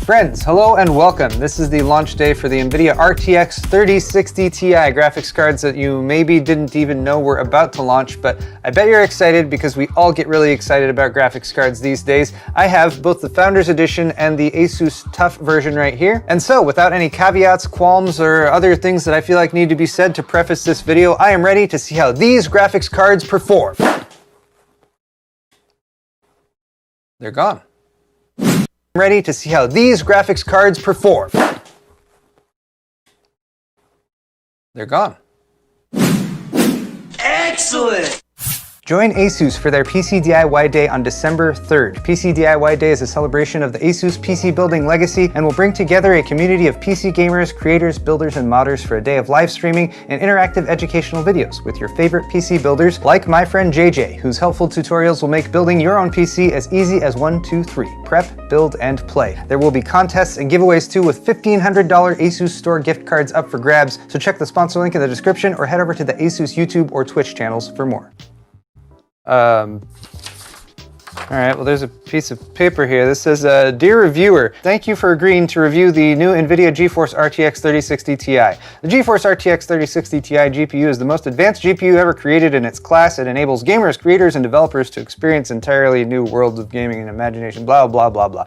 Friends, hello and welcome. This is the launch day for the NVIDIA RTX 3060 Ti graphics cards that you maybe didn't even know were about to launch, but I bet you're excited because we all get really excited about graphics cards these days. I have both the Founders Edition and the ASUS TUF version right here. And so, without any caveats, qualms, or other things that I feel like need to be said to preface this video, I am ready to see how these graphics cards perform. They're gone. I'm ready to see how these graphics cards perform. They're gone. Excellent! Join ASUS for their PC DIY Day on December 3rd. PC DIY Day is a celebration of the ASUS PC building legacy and will bring together a community of PC gamers, creators, builders, and modders for a day of live streaming and interactive educational videos with your favorite PC builders like my friend JJ, whose helpful tutorials will make building your own PC as easy as 1, 2, 3. Prep, build, and play. There will be contests and giveaways too, with $1,500 ASUS store gift cards up for grabs, so check the sponsor link in the description or head over to the ASUS YouTube or Twitch channels for more. All right, well, there's a piece of paper here. This says, Dear Reviewer, thank you for agreeing to review the new NVIDIA GeForce RTX 3060 Ti. The GeForce RTX 3060 Ti GPU is the most advanced GPU ever created in its class. It enables gamers, creators, and developers to experience entirely new worlds of gaming and imagination, blah, blah, blah, blah.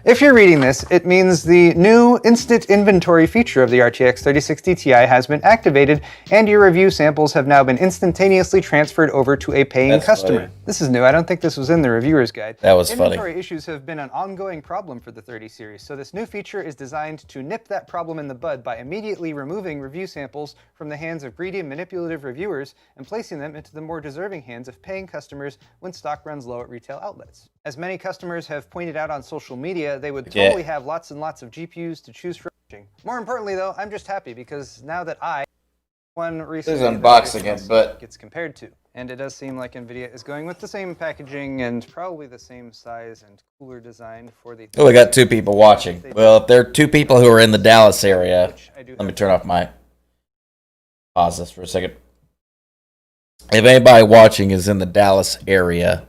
If you're reading this, it means the new instant inventory feature of the RTX 3060 Ti has been activated, and your review samples have now been instantaneously transferred over to a paying customer. Funny. This is new. I don't think this was in the reviewer's guide. That was funny. Inventory issues have been an ongoing problem for the 30 series, so this new feature is designed to nip that problem in the bud by immediately removing review samples from the hands of greedy and manipulative reviewers and placing them into the more deserving hands of paying customers when stock runs low at retail outlets. As many customers have pointed out on social media, they would totally have lots and lots of GPUs to choose from. More importantly though, I'm just happy because now that one recently unboxing it, but gets compared to. And it does seem like NVIDIA is going with the same packaging and probably the same size and cooler design for the... Oh, we got two people watching. Well, if there are two people who are in the Dallas area, let me turn off my... Pause this for a second. If anybody watching is in the Dallas area,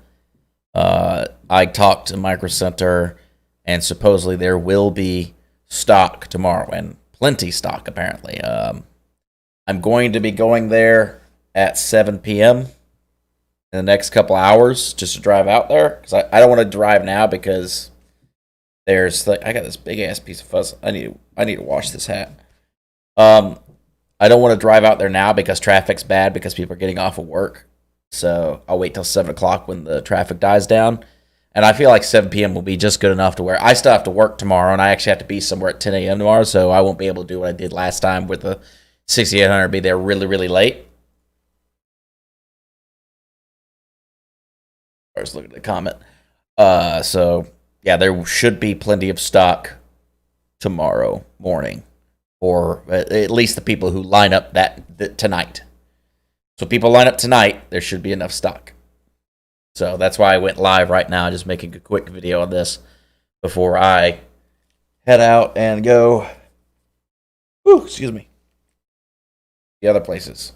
I talked to Microcenter, and supposedly there will be stock tomorrow, and plenty stock, apparently. I'm going to be going there at 7 p.m. in the next couple hours just to drive out there, because I don't want to drive now because there's like I got this big ass piece of fuzz. I need to wash this hat. I don't want to drive out there now because traffic's bad because people are getting off of work. So I'll wait till 7 o'clock when the traffic dies down. And I feel like 7 p.m. will be just good enough to where I still have to work tomorrow, and I actually have to be somewhere at 10 a.m. tomorrow, so I won't be able to do what I did last time with the 6800, be there really, really late. I was looking at the comment. So, yeah, there should be plenty of stock tomorrow morning, or at least the people who line up tonight. So people line up tonight, there should be enough stock. So that's why I went live right now, just making a quick video on this before I head out and go, excuse me, the other places.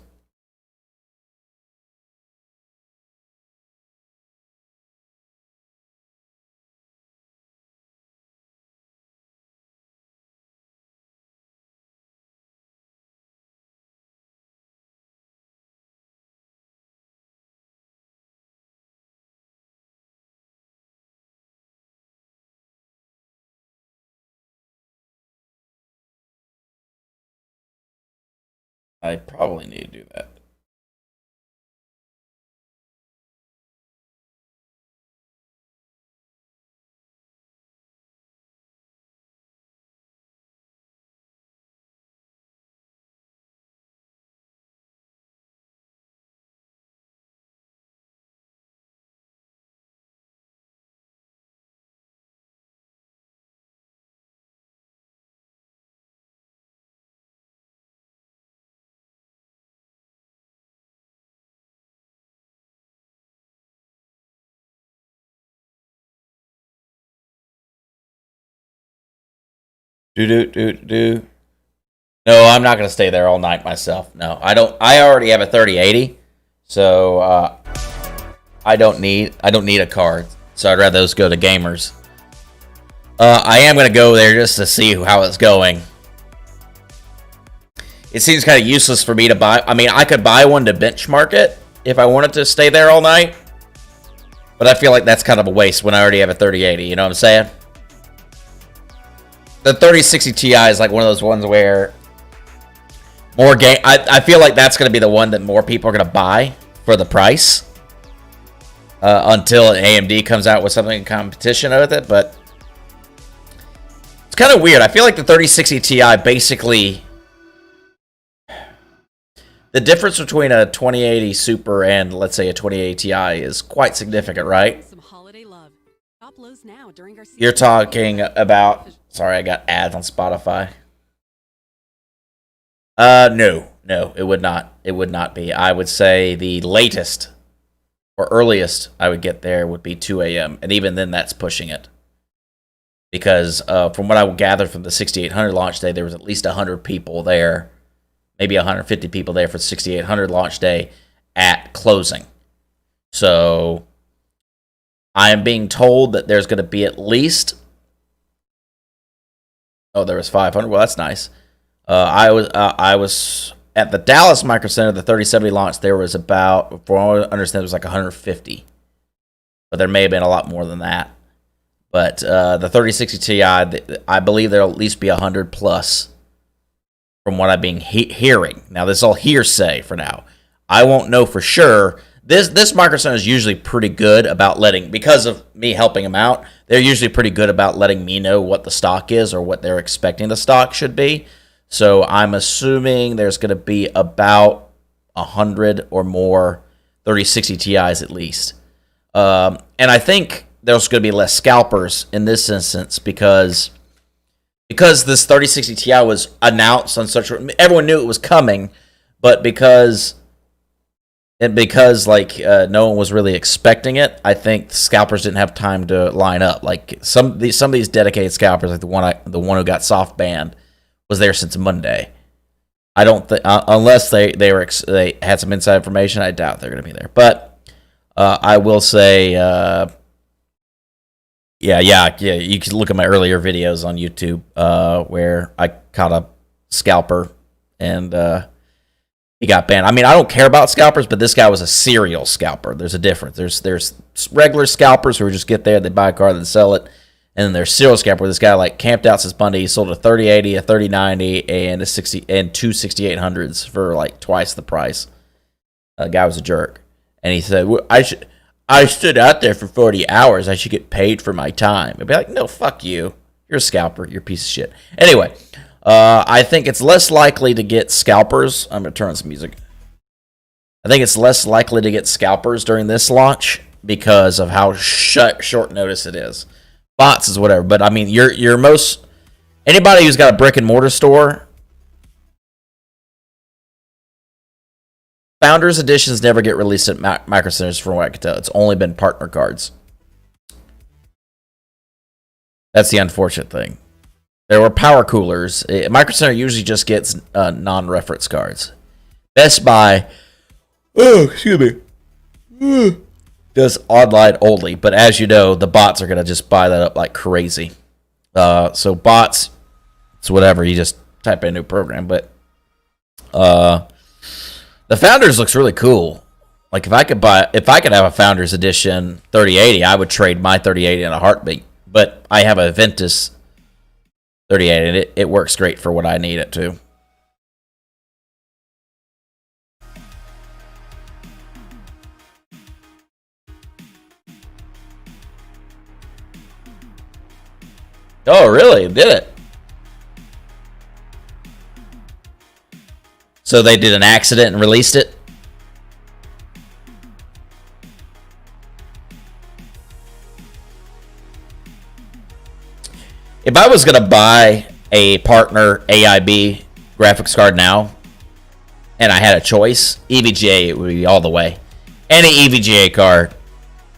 I probably need to do that. No, I'm not going to stay there all night myself. No, I don't. I already have a 3080, so I don't need a card. So I'd rather those go to gamers. I am going to go there just to see how it's going. It seems kind of useless for me to buy. I mean, I could buy one to benchmark it if I wanted to stay there all night. But I feel like that's kind of a waste when I already have a 3080. You know what I'm saying? The 3060 Ti is like one of those ones where more game. I feel like that's going to be the one that more people are going to buy for the price until AMD comes out with something in competition with it. But it's kind of weird. I feel like the 3060 Ti basically, the difference between a 2080 Super and let's say a 2080 Ti is quite significant, right? You're talking about. Sorry, I got ads on Spotify. No, it would not. It would not be. I would say the latest or earliest I would get there would be 2 a.m. And even then, that's pushing it. Because from what I gathered from the 6800 launch day, there was at least 100 people there. Maybe 150 people there for the 6800 launch day at closing. So I am being told that there's going to be at least... Oh, there was 500. Well, that's nice. I was at the Dallas Microcenter, the 3070 launch. There was about, from what I understand, it was like 150, but there may have been a lot more than that. But the 3060 Ti, I believe there'll at least be 100 plus, from what I've been hearing. Now, this is all hearsay for now. I won't know for sure. This Microcenter is usually pretty good about letting, because of me helping them out, they're usually pretty good about letting me know what the stock is or what they're expecting the stock should be. So I'm assuming there's going to be about 100 or more 3060 Ti's at least. And I think there's going to be less scalpers in this instance because this 3060 Ti was announced on such, everyone knew it was coming, but because no one was really expecting it, I think scalpers didn't have time to line up. Like some of these dedicated scalpers, like the one who got soft banned, was there since Monday. I don't think unless they had some inside information, I doubt they're going to be there. But I will say, yeah. You can look at my earlier videos on YouTube where I caught a scalper and. He got banned. I mean, I don't care about scalpers, but this guy was a serial scalper. There's a difference. There's regular scalpers who just get there, they buy a car, then sell it, and then there's serial scalper where this guy like camped out since Monday. He sold a 3080, a 3090, and a 60 and two 6800s for like twice the price. The guy was a jerk, and he said, I stood out there for 40 hours. I should get paid for my time. I'd be like, no, fuck you. You're a scalper. You're a piece of shit. Anyway. I think it's less likely to get scalpers. I'm going to turn on some music. I think it's less likely to get scalpers during this launch because of how short notice it is. Bots is whatever, but I mean, anybody who's got a brick and mortar store, Founders Editions never get released at Microcenters from what I can tell. It's only been partner cards. That's the unfortunate thing. There were power coolers. Microcenter usually just gets non-reference cards. Best Buy, does online only. But as you know, the bots are going to just buy that up like crazy. So bots, it's whatever. You just type in a new program. But the Founders looks really cool. Like if I could have a Founders Edition 3080, I would trade my 3080 in a heartbeat. But I have a Ventus 38, and it works great for what I need it to. Oh, really? Did it? So they did an accident and released it? If I was going to buy a partner AIB graphics card now, and I had a choice, EVGA would be all the way. Any EVGA card.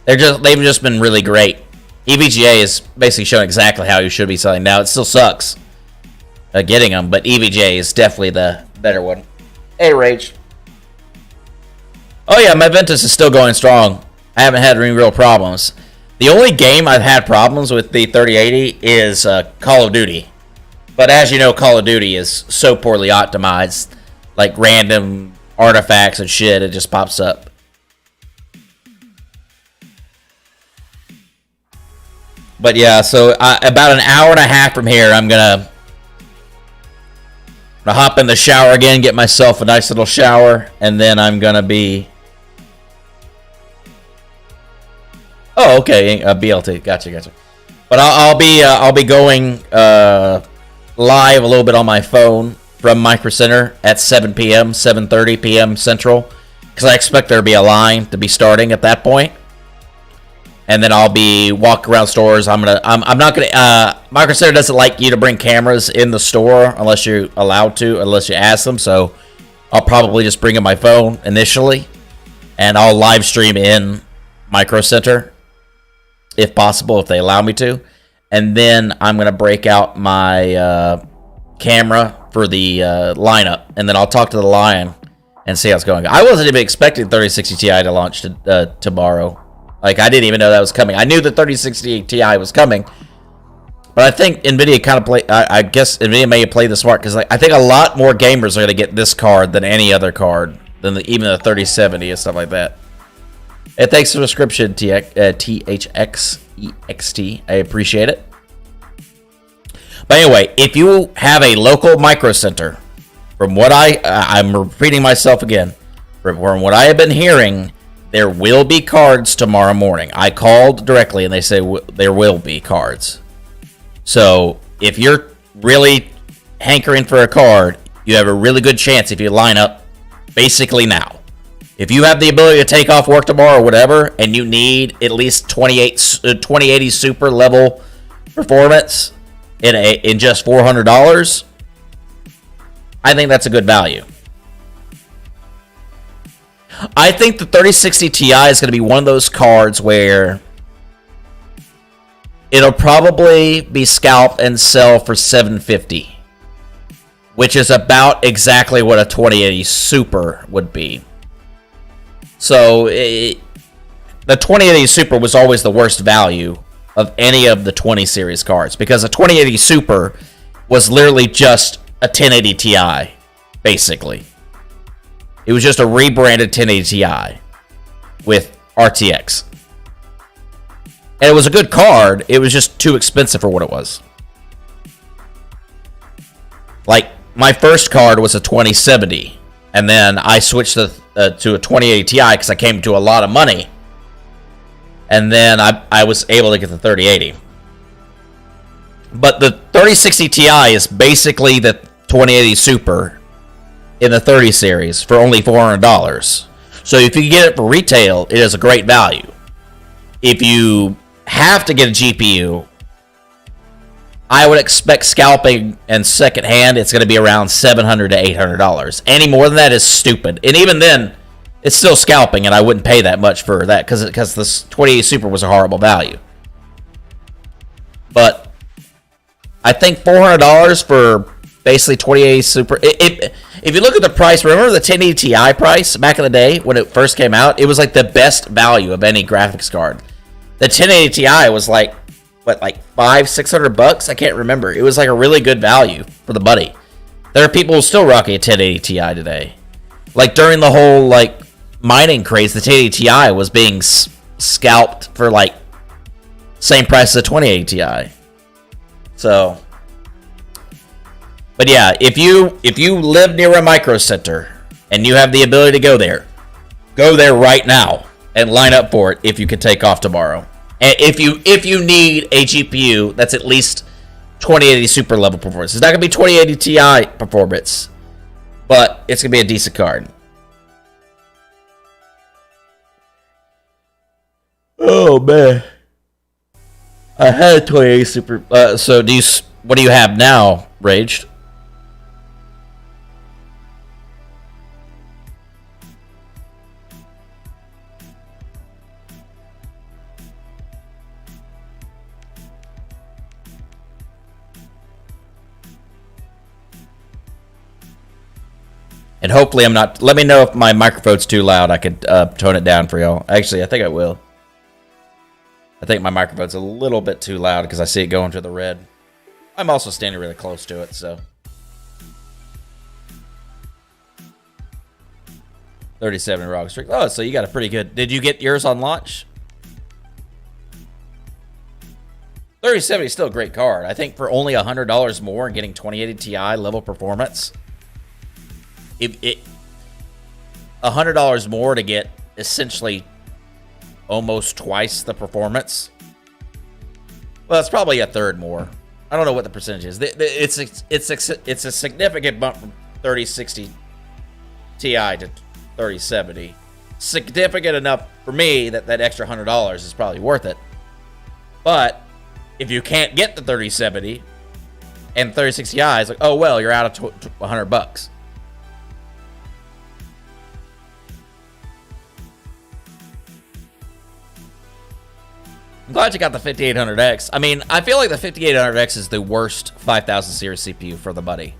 They've just been really great. EVGA is basically showing exactly how you should be selling. Now, it still sucks getting them, but EVGA is definitely the better one. Hey, Rage. Oh, yeah, my Ventus is still going strong. I haven't had any real problems. The only game I've had problems with the 3080 is Call of Duty. But as you know, Call of Duty is so poorly optimized. Like random artifacts and shit, it just pops up. But yeah, so about an hour and a half from here, I'm gonna hop in the shower again, get myself a nice little shower, and then I'm gonna be... Oh, okay, BLT, gotcha. But I'll be going live a little bit on my phone from Microcenter at 7 p.m., 7:30 p.m. Central, because I expect there to be a line to be starting at that point. And then I'll be walking around stores. I'm not gonna. Microcenter doesn't like you to bring cameras in the store unless you're allowed to, unless you ask them. So I'll probably just bring in my phone initially, and I'll live stream in Microcenter if possible, if they allow me to. And then I'm gonna break out my camera for the lineup, and then I'll talk to the line and see how it's going. I wasn't even expecting 3060 Ti to launch tomorrow. Like, I didn't even know that was coming. I knew the 3060 Ti was coming, but I think NVIDIA kind of play. I guess NVIDIA may have played the smart, because I think a lot more gamers are going to get this card than any other card, than even the 3070 and stuff like that. Hey, thanks for the subscription, THXEXT. I appreciate it. But anyway, if you have a local Microcenter, from what I'm repeating myself again, from what I have been hearing, there will be cards tomorrow morning. I called directly, and they say there will be cards. So if you're really hankering for a card, you have a really good chance if you line up basically now. If you have the ability to take off work tomorrow or whatever, and you need at least 2080 super level performance in just $400, I think that's a good value. I think the 3060 Ti is going to be one of those cards where it'll probably be scalped and sell for $750, which is about exactly what a 2080 Super would be. So the 2080 Super was always the worst value of any of the 20 series cards, because a 2080 Super was literally just a 1080 Ti, basically. It was just a rebranded 1080 Ti with RTX. And it was a good card. It was just too expensive for what it was. Like, my first card was a 2070. And then I switched to a 2080 Ti because I came to a lot of money. And then I was able to get the 3080. But the 3060 Ti is basically the 2080 Super in the 30 series for only $400. So if you get it for retail, it is a great value. If you have to get a GPU, I would expect scalping and secondhand, it's going to be around $700 to $800. Any more than that is stupid. And even then, it's still scalping, and I wouldn't pay that much for that, because this 2080 Super was a horrible value. But I think $400 for basically 2080 Super. If you look at the price, remember the 1080 Ti price back in the day when it first came out? It was like the best value of any graphics card. The 1080 Ti was like, what, like $500-600? I can't remember. It was like a really good value for the buddy. There are people who still rocking a 1080 Ti today. Like during the whole like mining craze, the 1080 Ti was being scalped for like same price as the 2080 Ti. So, but yeah, if you live near a Microcenter and you have the ability to go there right now and line up for it if you can take off tomorrow. And if you need a GPU that's at least 2080 Super level performance. It's not going to be 2080 Ti performance, but it's going to be a decent card. Oh man. I had a 2080 Super. So what do you have now, Raged? And hopefully I'm not... Let me know if my microphone's too loud. I could tone it down for y'all. Actually, I think I will. I think my microphone's a little bit too loud because I see it going to the red. I'm also standing really close to it, so. 37 ROG Strix. Oh, so you got a pretty good. Did you get yours on launch? 3070 is still a great card. I think for only $100 more and getting 2080 Ti level performance, $100 more to get essentially almost twice the performance. Well, it's probably a third more. I don't know what the percentage is. It's a significant bump from 3060 Ti to 3070. Significant enough for me that that extra $100 is probably worth it. But if you can't get the 3070 and 3060 Ti, it's like, oh well, you're out of $100. I'm glad you got the 5800X. I mean, I feel like the 5800X is the worst 5000 series CPU for the money.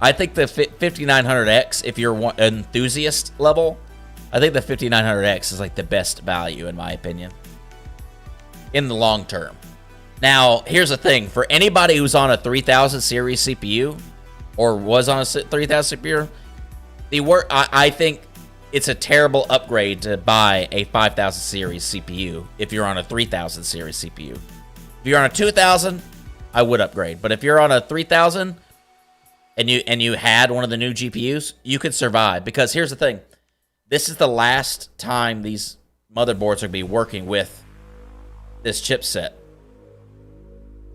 I think the 5900X, if you're an enthusiast level, I think the 5900X is like the best value in my opinion in the long term. Now, here's the thing. For anybody who's on a 3000 series CPU or was on a 3000 CPU, I think it's a terrible upgrade to buy a 5000 series CPU if you're on a 3000 series CPU. If you're on a 2000, I would upgrade. But if you're on a 3000 and you had one of the new GPUs, you could survive. Because here's the thing. This is the last time these motherboards are going to be working with this chipset.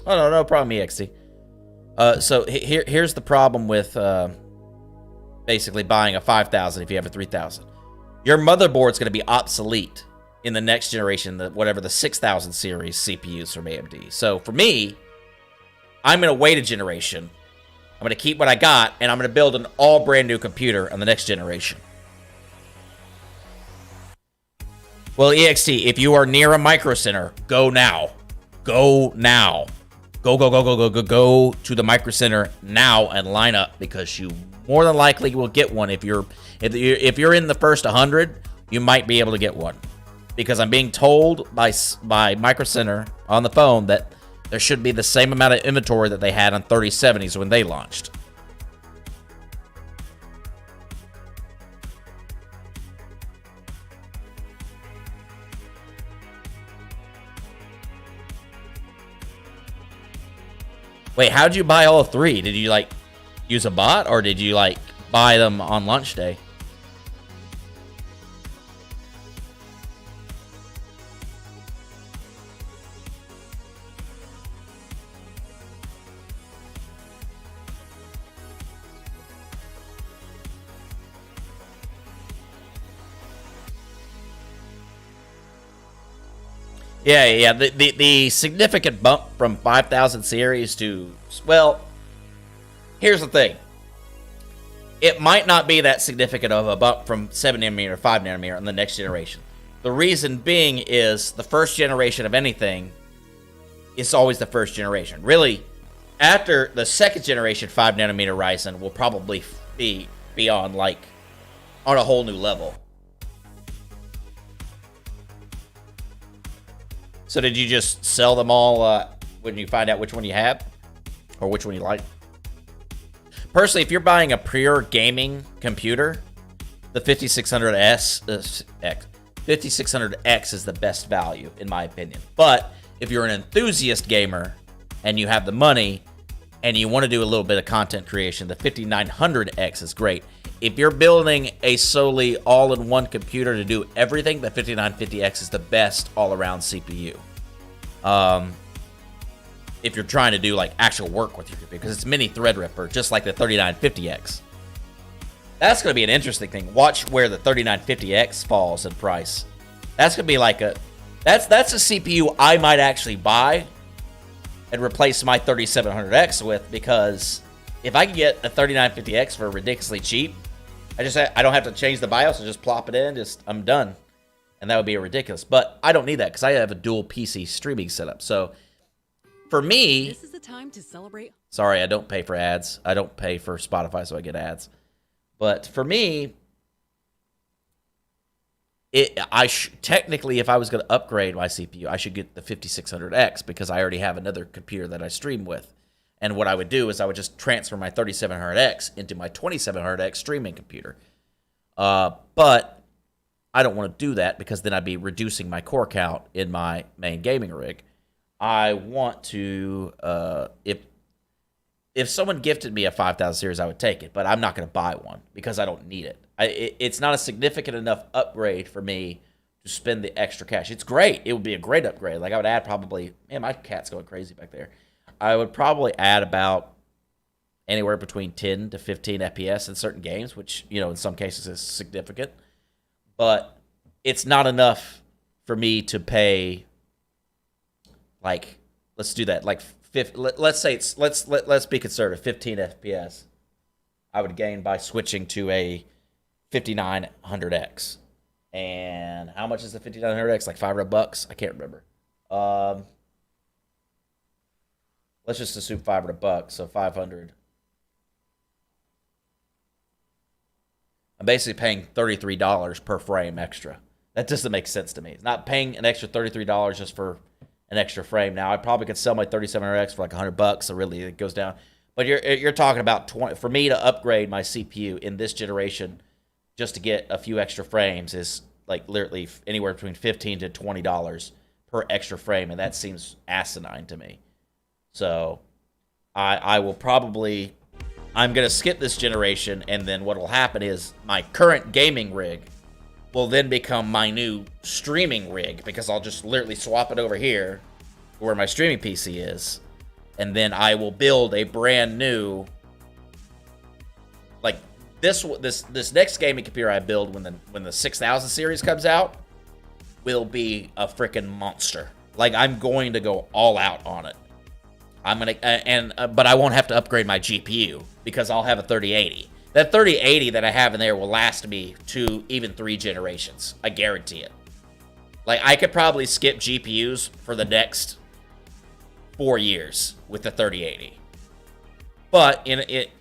Oh, no problem, EXT. So here's the problem with basically buying a 5000 if you have a 3000. Your motherboard's going to be obsolete in the next generation, whatever the 6000 series CPUs from AMD. So for me, I'm going to wait a generation. I'm going to keep what I got, and I'm going to build an all brand new computer on the next generation. Well, EXT, if you are near a Microcenter, go now. Go now. Go to the Microcenter now and line up, because you more than likely will get one. If you're in the first 100, you might be able to get one, because I'm being told by Microcenter on the phone that there should be the same amount of inventory that they had on 3070s when they launched. Wait, how'd you buy all three? Did you like use a bot, or did you like buy them on launch day? Yeah. The significant bump from 5000 series to, well, here's the thing. It might not be that significant of a bump from 7nm or 5nm in the next generation. The reason being is the first generation of anything is always the first generation. Really, after the second generation 5nm Ryzen will probably be on a whole new level. So did you just sell them all when you find out which one you have, or which one you like? Personally, if you're buying a pure gaming computer, the 5600X is the best value in my opinion. But if you're an enthusiast gamer and you have the money and you want to do a little bit of content creation, the 5900X is great. If you're building a solely all-in-one computer to do everything, the 5950X is the best all-around CPU. If you're trying to do like actual work with your computer, because it's mini Threadripper, just like the 3950X. That's going to be an interesting thing. Watch where the 3950X falls in price. That's going to be like that's a CPU I might actually buy and replace my 3700X with, because if I can get a 3950X for ridiculously cheap, I don't have to change the BIOS. I just plop it in, I'm done. And that would be ridiculous. But I don't need that because I have a dual PC streaming setup. So for me, this is the time to celebrate. Sorry, I don't pay for ads. I don't pay for Spotify, so I get ads. But for me, technically, if I was going to upgrade my CPU, I should get the 5600X because I already have another computer that I stream with. And what I would do is I would just transfer my 3700X into my 2700X streaming computer. But I don't want to do that because then I'd be reducing my core count in my main gaming rig. I want to, if someone gifted me a 5000 series, I would take it, but I'm not going to buy one because I don't need it. It's not a significant enough upgrade for me to spend the extra cash. It's great. It would be a great upgrade. Like I would add probably, man, my cat's going crazy back there. I would probably add about anywhere between 10 to 15 FPS in certain games, which, in some cases is significant. But it's not enough for me to pay, like, let's do that. Like, let's say let's be conservative, 15 FPS. I would gain by switching to a 5900X. And how much is the 5900X? Like $500? I can't remember. Let's just assume $500, so 500. I'm basically paying $33 per frame extra. That doesn't make sense to me. It's not paying an extra $33 just for an extra frame. Now, I probably could sell my 3700X for like $100, so really it goes down. But you're talking about 20. For me to upgrade my CPU in this generation just to get a few extra frames is like literally anywhere between $15 to $20 per extra frame, and that seems asinine to me. So I will probably, I'm going to skip this generation, and then what will happen is my current gaming rig will then become my new streaming rig because I'll just literally swap it over here where my streaming PC is, and then I will build a brand new, like this next gaming computer I build when the 6000 series comes out will be a freaking monster. Like I'm going to go all out on it. But I won't have to upgrade my GPU because I'll have a 3080. That 3080 that I have in there will last me 2, even 3 generations. I guarantee it. Like I could probably skip GPUs for the next 4 years with the 3080. But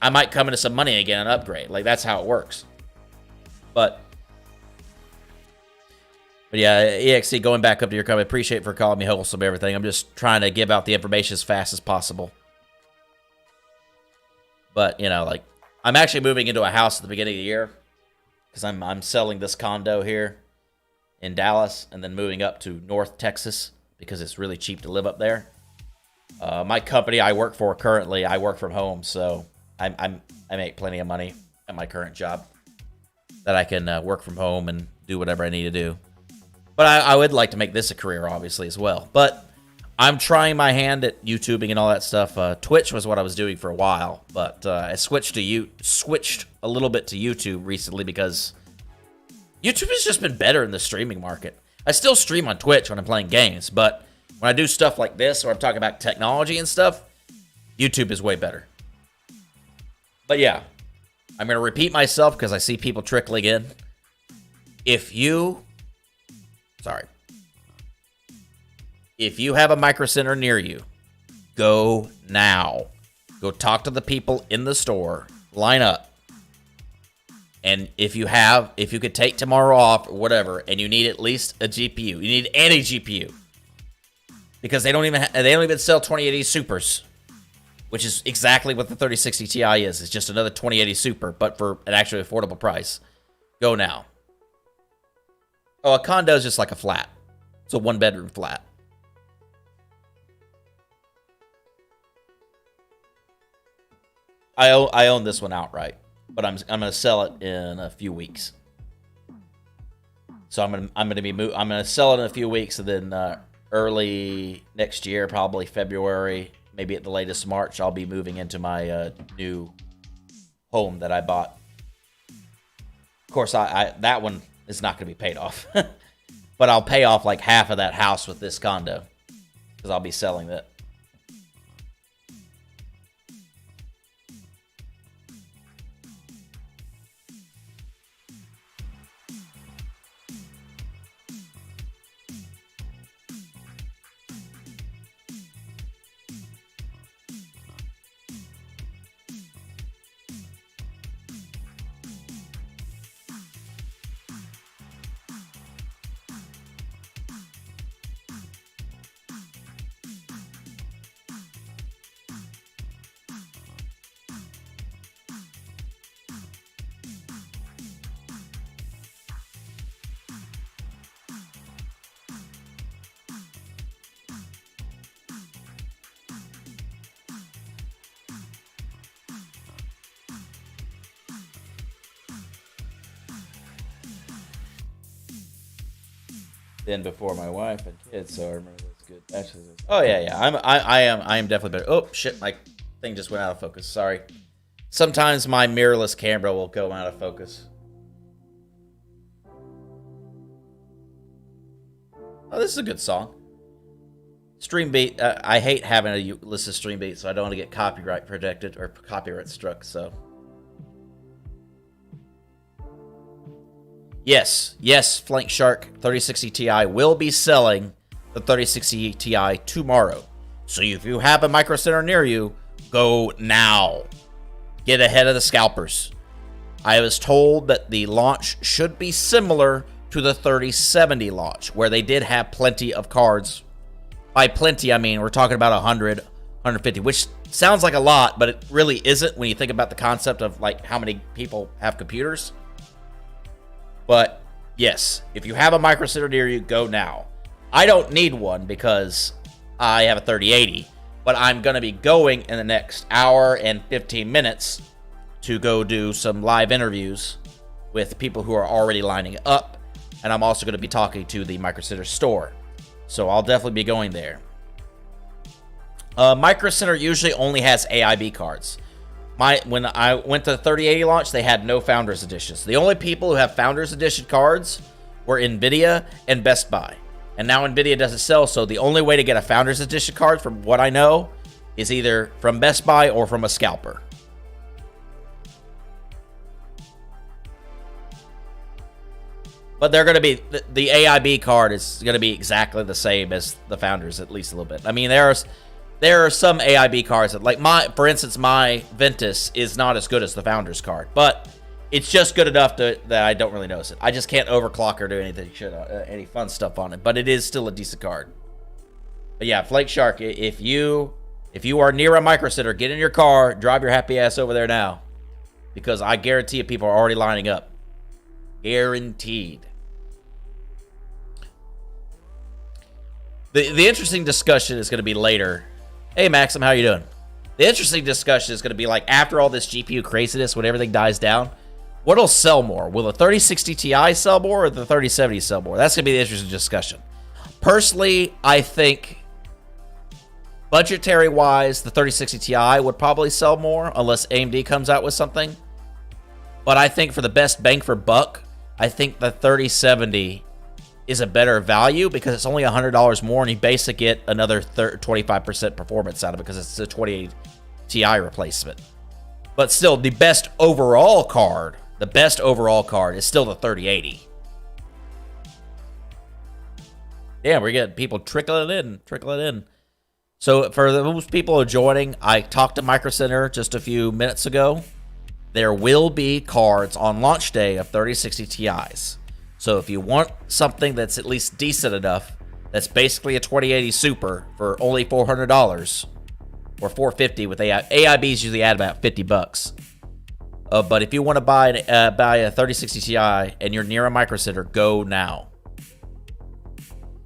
I might come into some money again and upgrade. Like that's how it works. But yeah, EXC, going back up to your comment, appreciate it for calling me wholesome everything. I'm just trying to give out the information as fast as possible. But, like, I'm actually moving into a house at the beginning of the year because I'm selling this condo here in Dallas and then moving up to North Texas because it's really cheap to live up there. My company I work for currently, I work from home, so I make plenty of money at my current job that I can work from home and do whatever I need to do. But I would like to make this a career, obviously, as well. But I'm trying my hand at YouTubing and all that stuff. Twitch was what I was doing for a while, but I switched a little bit to YouTube recently because YouTube has just been better in the streaming market. I still stream on Twitch when I'm playing games, but when I do stuff like this or I'm talking about technology and stuff, YouTube is way better. But yeah, I'm going to repeat myself because I see people trickling in. If you have a Microcenter near you, go now. Go talk to the people in the store. Line up. And if you could take tomorrow off or whatever, and you need at least a GPU, you need any GPU, because they don't even sell 2080 Supers, which is exactly what the 3060 Ti is. It's just another 2080 Super, but for an actually affordable price. Go now. Oh, a condo is just like a flat. It's a 1-bedroom flat. I own this one outright, but I'm gonna sell it in a few weeks. So I'm gonna sell it in a few weeks, and then early next year, probably February, maybe at the latest March, I'll be moving into my new home that I bought. Of course, that one is not going to be paid off. But I'll pay off like half of that house with this condo because I'll be selling that. than before my wife and kids, so I remember those good matches. Oh yeah. I am definitely better. Oh shit, my thing just went out of focus. Sorry. Sometimes my mirrorless camera will go out of focus. Oh, this is a good song. Stream beat. I hate having a list of stream beats, so I don't want to get copyright protected or copyright struck. So, yes, Flank Shark 3060 Ti will be selling the 3060 Ti tomorrow. So if you have a Microcenter near you, go now. Get ahead of the scalpers. I was told that the launch should be similar to the 3070 launch, where they did have plenty of cards. By plenty, I mean we're talking about 100, 150, which sounds like a lot, but it really isn't when you think about the concept of like how many people have computers. But yes, if you have a Microcenter near you, go now. I don't need one because I have a 3080, but I'm going to be going in the next hour and 15 minutes to go do some live interviews with people who are already lining up. And I'm also going to be talking to the Microcenter store. So I'll definitely be going there. Microcenter usually only has AIB cards. When I went to the 3080 launch, they had no Founders Editions. The only people who have Founders Edition cards were NVIDIA and Best Buy. And now NVIDIA doesn't sell, so the only way to get a Founders Edition card, from what I know, is either from Best Buy or from a scalper. But they're going to be, the AIB card is going to be exactly the same as the Founders, at least a little bit. I mean, there are some AIB cards that, like for instance, my Ventus is not as good as the Founders card, but it's just good enough that I don't really notice it. I just can't overclock or do anything, any fun stuff on it, but it is still a decent card. But yeah, Flake Shark, if you are near a Microcenter, get in your car, drive your happy ass over there now, because I guarantee you people are already lining up. Guaranteed. The interesting discussion is going to be later. Hey, Maxim, how you doing? The interesting discussion is going to be like after all this GPU craziness, when everything dies down, what'll sell more? Will the 3060 Ti sell more or the 3070 sell more? That's going to be the interesting discussion. Personally, I think budgetary-wise, the 3060 Ti would probably sell more unless AMD comes out with something. But I think for the best bang for buck, I think the 3070 is a better value because it's only $100 more, and you basically get another 25% performance out of it because it's a 2080 Ti replacement. But still, the best overall card is still the 3080. Yeah, we're getting people trickling in. So for those people who are joining, I talked to Microcenter just a few minutes ago. There will be cards on launch day of 3060 Ti's. So if you want something that's at least decent enough, that's basically a 2080 Super for only $400 or $450 with AI. AIBs usually add about $50. But if you want to buy a 3060 Ti and you're near a Microcenter, go now.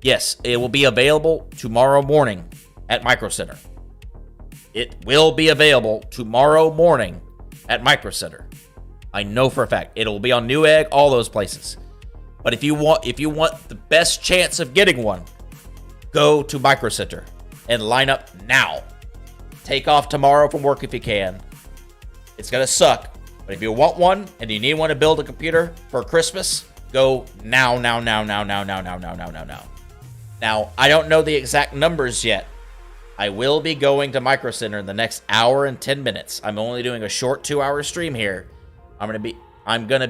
Yes, it will be available tomorrow morning at Microcenter. It will be available tomorrow morning at Microcenter. I know for a fact. It'll be on Newegg, all those places. But if you want the best chance of getting one, go to Microcenter and line up now. Take off tomorrow from work if you can. It's gonna suck, but if you want one and you need one to build a computer for Christmas, go now. Now, I don't know the exact numbers yet. I will be going to Microcenter in the next hour and 10 minutes. I'm only doing a short 2-hour stream here. I'm gonna be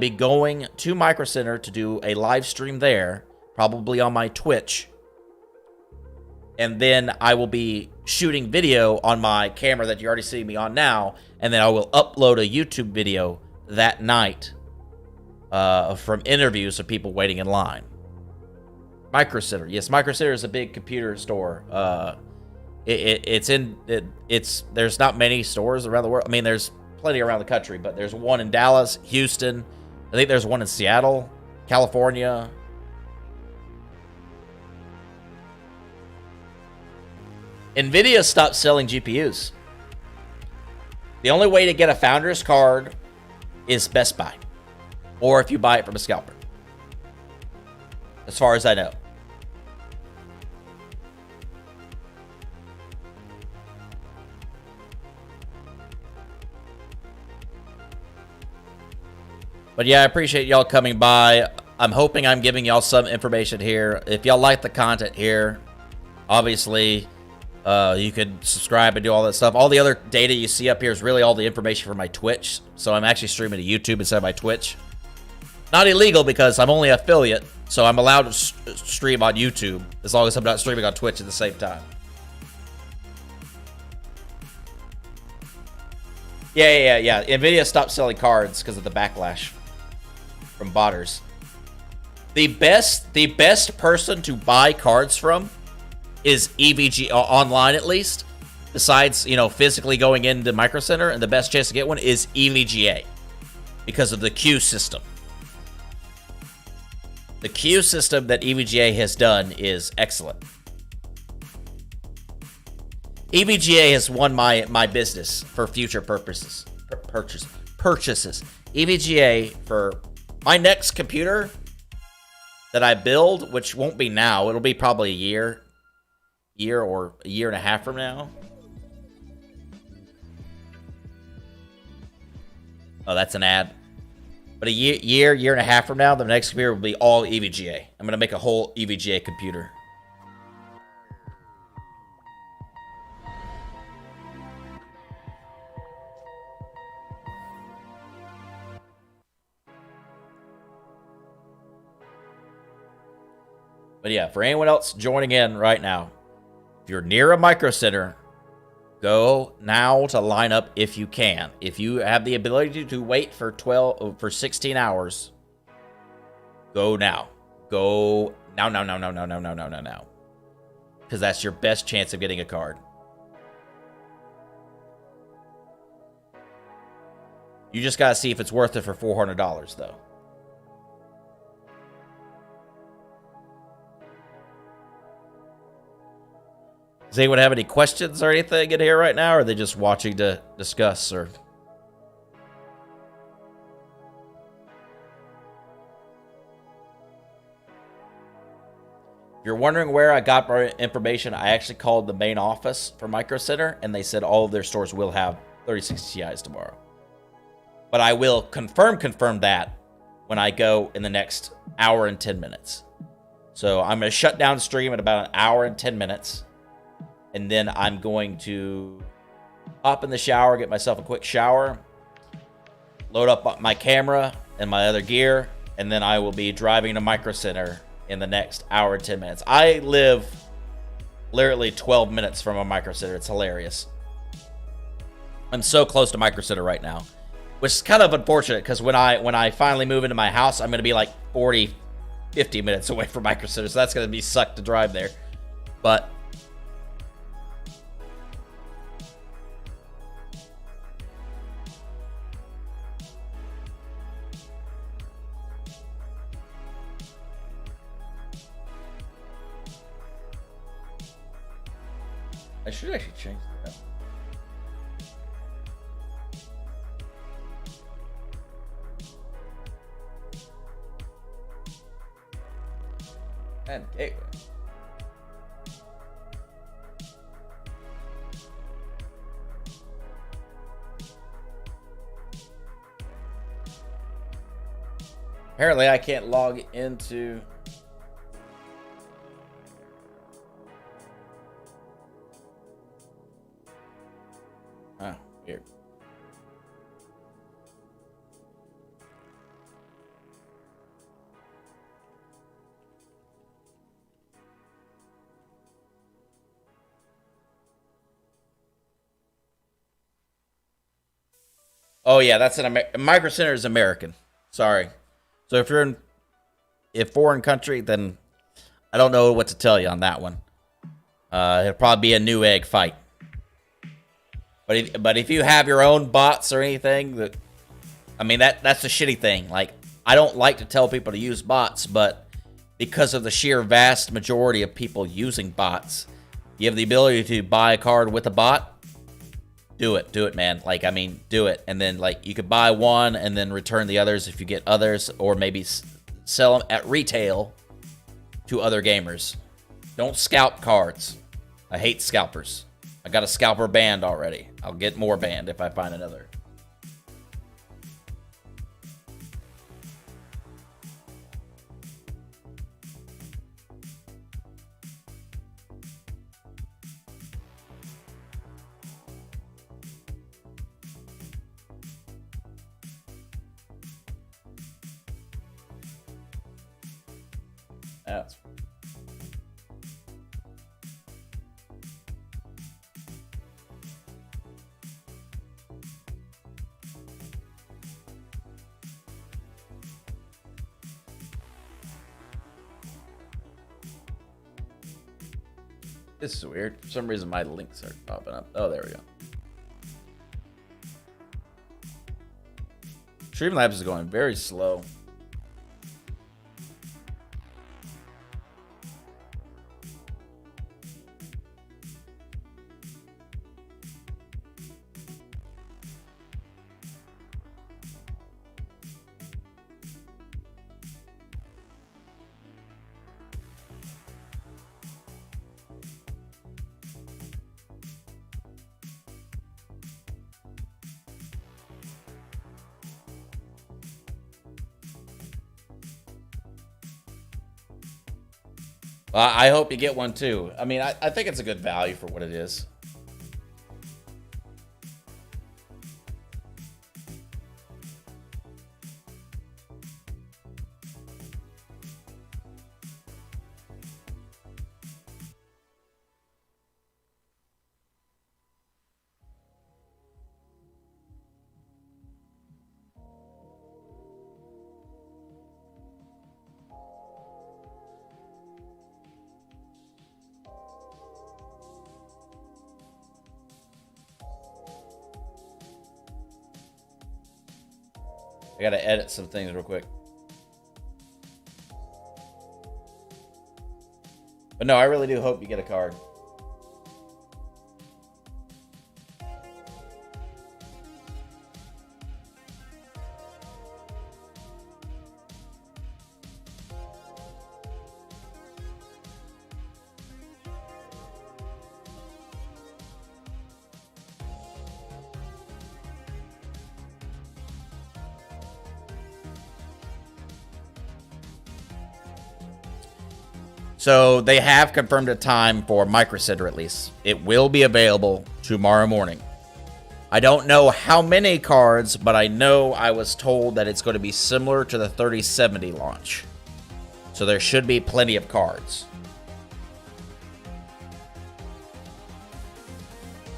going to Microcenter to do a live stream there, probably on my Twitch. And then I will be shooting video on my camera that you already see me on now, and then I will upload a YouTube video that night from interviews of people waiting in line. Microcenter, yes, Microcenter is a big computer store. There's not many stores around the world. I mean, there's plenty around the country, but there's one in Dallas, Houston. I think there's one in Seattle, California. NVIDIA stopped selling GPUs. The only way to get a Founders card is Best Buy, or if you buy it from a scalper, as far as I know. But yeah, I appreciate y'all coming by. I'm hoping I'm giving y'all some information here. If y'all like the content here, obviously, you could subscribe and do all that stuff. All the other data you see up here is really all the information for my Twitch. So I'm actually streaming to YouTube instead of my Twitch. Not illegal because I'm only an affiliate, so I'm allowed to stream on YouTube as long as I'm not streaming on Twitch at the same time. Yeah. Nvidia stopped selling cards because of the backlash from botters. The best person to buy cards from is EVG online, at least. Besides, physically going into Microcenter, and the best chance to get one is EVGA because of the queue system. The queue system that EVGA has done is excellent. EVGA has won my business for future purposes. Purchases. EVGA for my next computer that I build, which won't be now. It'll be probably a year or a year and a half from now. Oh, that's an ad. But a year and a half from now, the next computer will be all EVGA. I'm going to make a whole EVGA computer. But yeah, for anyone else joining in right now, if you're near a Microcenter, go now to line up if you can. If you have the ability to wait for 16 hours, go now. Go now. Because that's your best chance of getting a card. You just got to see if it's worth it for $400, though. Does anyone have any questions or anything in here right now, or are they just watching to discuss? Or if you're wondering where I got my information, I actually called the main office for Microcenter, and they said all of their stores will have 3060 Ti's tomorrow. But I will confirm that when I go in the next hour and 10 minutes. So I'm going to shut down the stream in about an hour and 10 minutes. And then I'm going to hop in the shower, get myself a quick shower, load up my camera and my other gear, and then I will be driving to Microcenter in the next hour and 10 minutes. I live literally 12 minutes from a Microcenter. It's hilarious. I'm so close to Microcenter right now, which is kind of unfortunate because when I finally move into my house, I'm going to be like 40, 50 minutes away from Microcenter, so that's going to be sucked to drive there. But I should actually change that. And gateway. Apparently I can't log into... Oh, weird. Oh yeah, that's an Microcenter is American. Sorry. So if you're in a foreign country, then I don't know what to tell you on that one. It'll probably be a new egg fight. But if you have your own bots or anything, that's the shitty thing. Like, I don't like to tell people to use bots, but because of the sheer vast majority of people using bots, you have the ability to buy a card with a bot. Do it, man. Like, do it. And then, like, you could buy one and then return the others if you get others, or maybe sell them at retail to other gamers. Don't scalp cards. I hate scalpers. I got a scalper banned already. I'll get more banned if I find another. That's This is weird. For some reason, my links are popping up. Oh, there we go. Streamlabs is going very slow. I hope you get one too. I mean, I think it's a good value for what it is. I gotta edit some things real quick. But no, I really do hope you get a card. So they have confirmed a time for Microcenter at least. It will be available tomorrow morning. I don't know how many cards, but I know I was told that it's going to be similar to the 3070 launch. So there should be plenty of cards.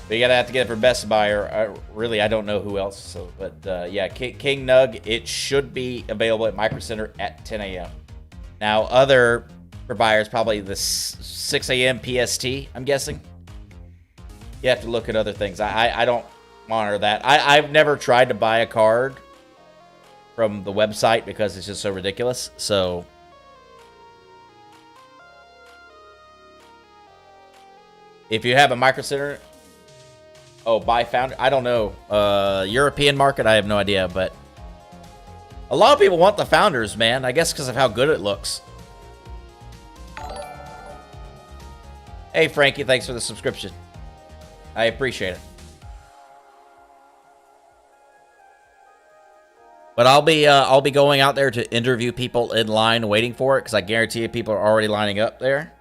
But you gotta have to get it for Best Buy, or really, I don't know who else. So, but yeah, King Nug, it should be available at Microcenter at 10 a.m. Now, other providers, probably the 6 a.m. PST, I'm guessing. You have to look at other things. I don't monitor that. I've never tried to buy a card from the website because it's just so ridiculous. So if you have a Microcenter, buy Founder. I don't know. European market, I have no idea, but a lot of people want the Founders, man. I guess because of how good it looks. Hey, Frankie, thanks for the subscription. I appreciate it. But I'll be going out there to interview people in line waiting for it, because I guarantee you people are already lining up there.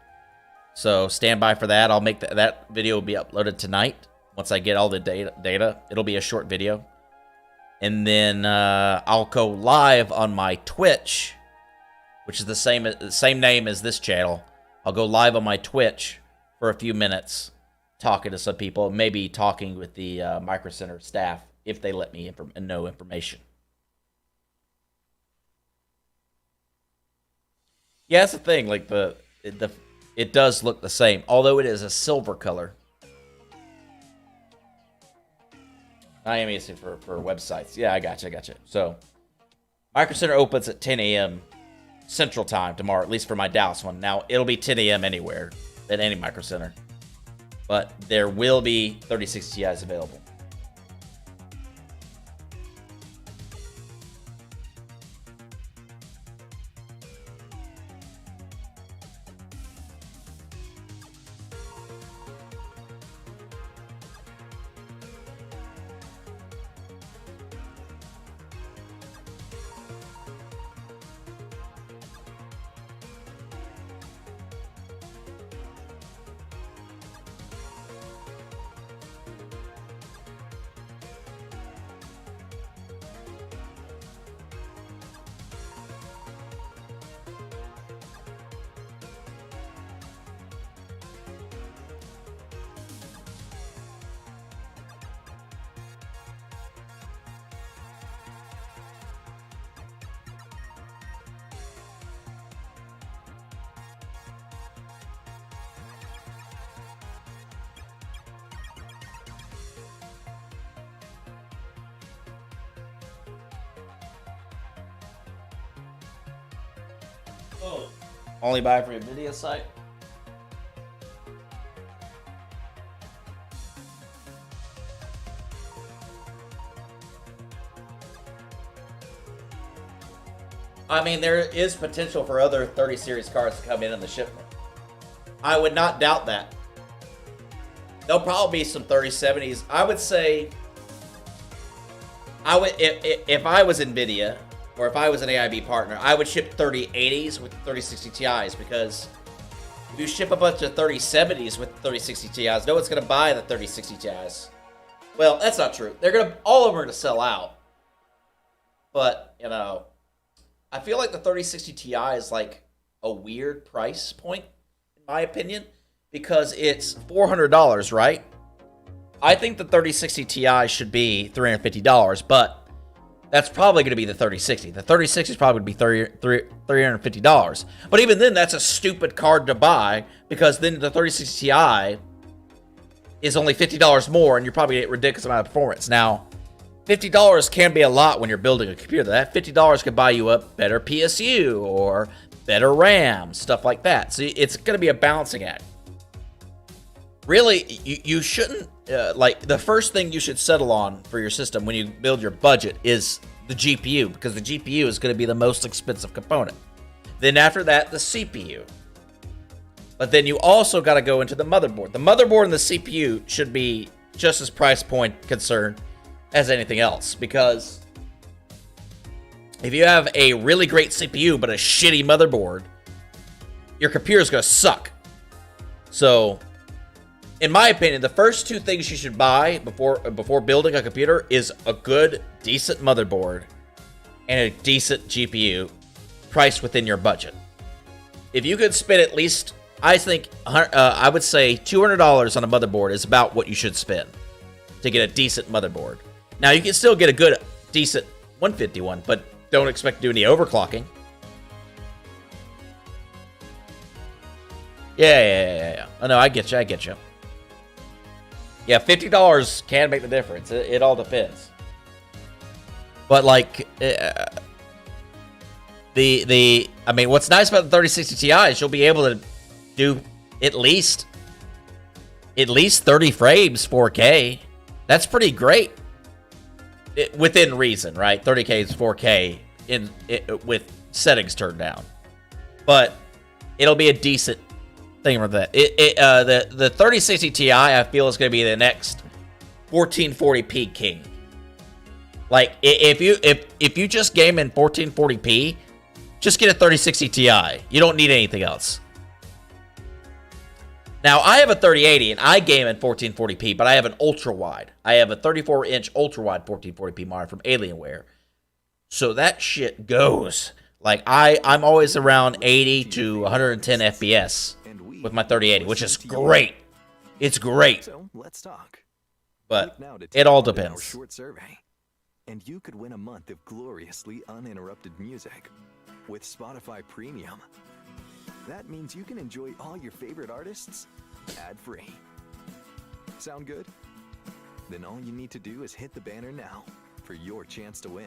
So stand by for that. I'll make that video will be uploaded tonight once I get all the data. It'll be a short video. And then I'll go live on my Twitch, which is the same name as this channel. I'll go live on my Twitch for a few minutes, talking to some people, maybe talking with the Microcenter staff if they let me know information. Yeah, that's the thing. Like it does look the same, although it is a silver color. I am using for websites. Yeah, I gotcha. So, Microcenter opens at 10 a.m. Central Time tomorrow, at least for my Dallas one. Now, it'll be 10 a.m. anywhere at any Microcenter, but there will be 3060 Ti's available. Oh. Only buy for your video site? I mean, there is potential for other 30 series cards to come in the shipment. I would not doubt that. There'll probably be some 3070s. I would say, if I was NVIDIA, or if I was an AIB partner, I would ship 3080s with 3060 Ti's, because if you ship a bunch of 3070s with 3060 Ti's, no one's going to buy the 3060 Ti's. Well, that's not true. All of them are going to sell out. But, you know, I feel like the 3060 Ti is like a weird price point, in my opinion, because it's $400, right? I think the 3060 Ti should be $350, but that's probably going to be the 3060. The 3060 is probably going to be $350. But even then, that's a stupid card to buy, because then the 3060 Ti is only $50 more, and you're probably going to get a ridiculous amount of performance. Now, $50 can be a lot when you're building a computer. That $50 could buy you a better PSU or better RAM, stuff like that. So it's going to be a balancing act. Really, you shouldn't, like, the first thing you should settle on for your system when you build your budget is the GPU, because the GPU is going to be the most expensive component. Then after that, the CPU. But then you also got to go into the motherboard. The motherboard and the CPU should be just as price point concerned as anything else, because if you have a really great CPU but a shitty motherboard, your computer's going to suck. So, in my opinion, the first two things you should buy before building a computer is a good, decent motherboard and a decent GPU priced within your budget. If you could spend at least, I think, I would say $200 on a motherboard is about what you should spend to get a decent motherboard. Now, you can still get a good, decent 151, but don't expect to do any overclocking. Yeah. Oh, no, I get you. Yeah, $50 can make the difference. It all depends. But, like, I mean, what's nice about the 3060 Ti is you'll be able to do at least 30 frames 4K. That's pretty great. Within reason, right? 30K is 4K with settings turned down. But it'll be a decent thing for that. The 3060 Ti, I feel, is going to be the next 1440p king. Like, if you just game in 1440p, just get a 3060 Ti. You don't need anything else. Now, I have a 3080, and I game in 1440p, but I have an ultra-wide. I have a 34-inch ultra-wide 1440p monitor from Alienware. So that shit goes. Like, I'm always around 80 to 110 FPS with my 3080, which is great. It's great. So, let's talk. But it all depends. Short survey, and you could win a month of gloriously uninterrupted music with Spotify Premium. That means you can enjoy all your favorite artists ad-free. Sound good? Then all you need to do is hit the banner now for your chance to win.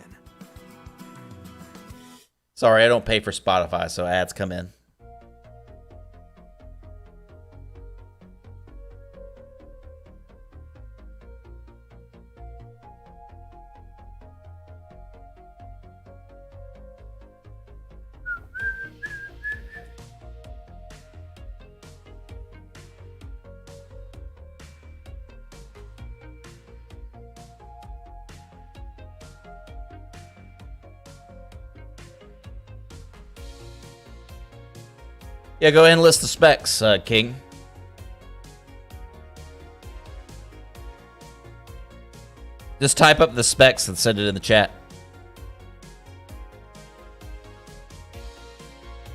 Sorry, I don't pay for Spotify, so ads come in. Yeah, go ahead and list the specs, King. Just type up the specs and send it in the chat.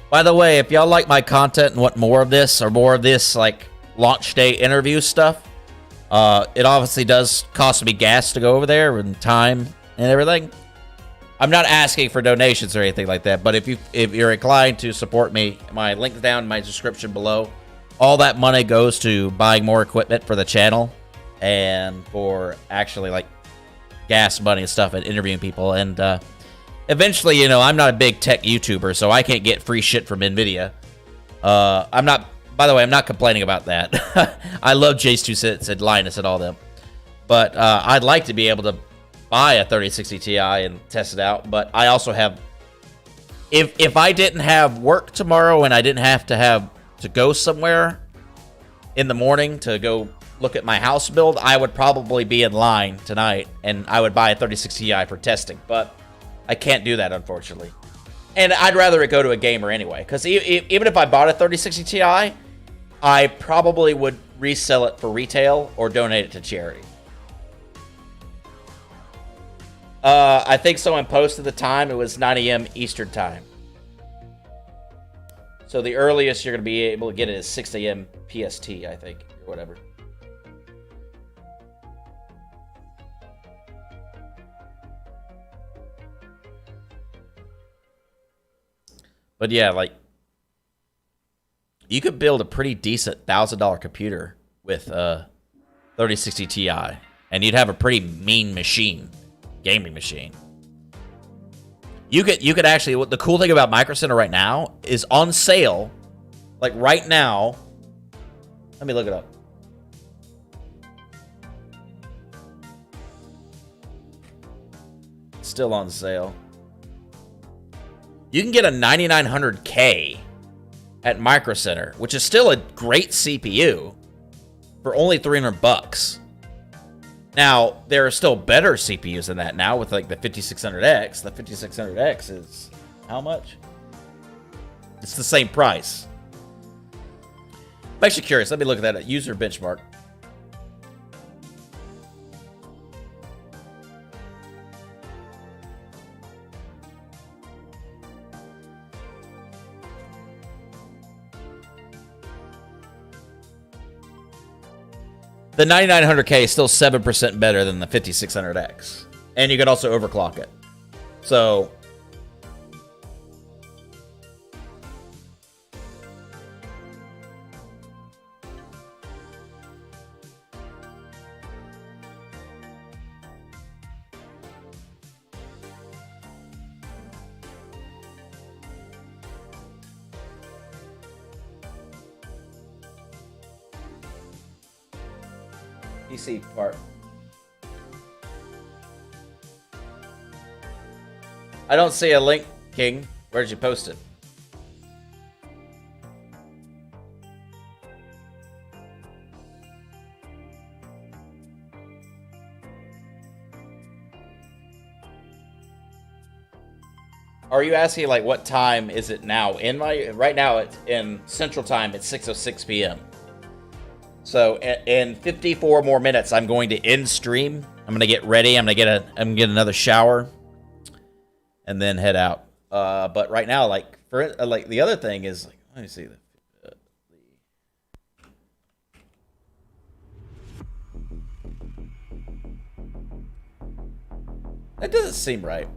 By the way, if y'all like my content and want more of this, or more of this, like, launch day interview stuff, it obviously does cost me gas to go over there, and time and everything. I'm not asking for donations or anything like that, but if you're inclined to support me, my link's down in my description below. All that money goes to buying more equipment for the channel and for actually, like, gas money and stuff and interviewing people. And eventually, you know, I'm not a big tech YouTuber, so I can't get free shit from NVIDIA. I'm not, by the way, I'm not complaining about that. I love Jace2Sits and Linus and all them. But I'd like to be able to buy a 3060 Ti and test it out. But I also have, if I didn't have work tomorrow and I didn't have to go somewhere in the morning to go look at my house build, I would probably be in line tonight and I would buy a 3060 Ti for testing. But I can't do that, unfortunately. And I'd rather it go to a gamer anyway. Because even if I bought a 3060 Ti, I probably would resell it for retail or donate it to charity. I think someone posted the time. It was 9 a.m. Eastern time. So the earliest you're going to be able to get it is 6 a.m. PST, I think, or whatever. But yeah, like, you could build a pretty decent $1,000 computer with 3060 Ti, and you'd have a pretty mean machine. Gaming machine. You could actually, what the cool thing about Microcenter right now is on sale, like right now. Let me look it up. Still on sale. You can get a 9900K at Microcenter, which is still a great CPU, for only $300. Now, there are still better CPUs than that now with like the 5600X. The 5600X is how much? It's the same price. I'm actually curious. Let me look at that user benchmark. The 9900K is still 7% better than the 5600X. And you can also overclock it. So, PC part. I don't see a link, King. Where'd you post it? Are you asking like what time is it now? Right now it's in Central Time. It's 6:06 p.m. So in 54 more minutes, I'm going to end stream. I'm gonna get ready. I'm gonna get another shower, and then head out. But right now, like like the other thing is, like, let me see that doesn't seem right.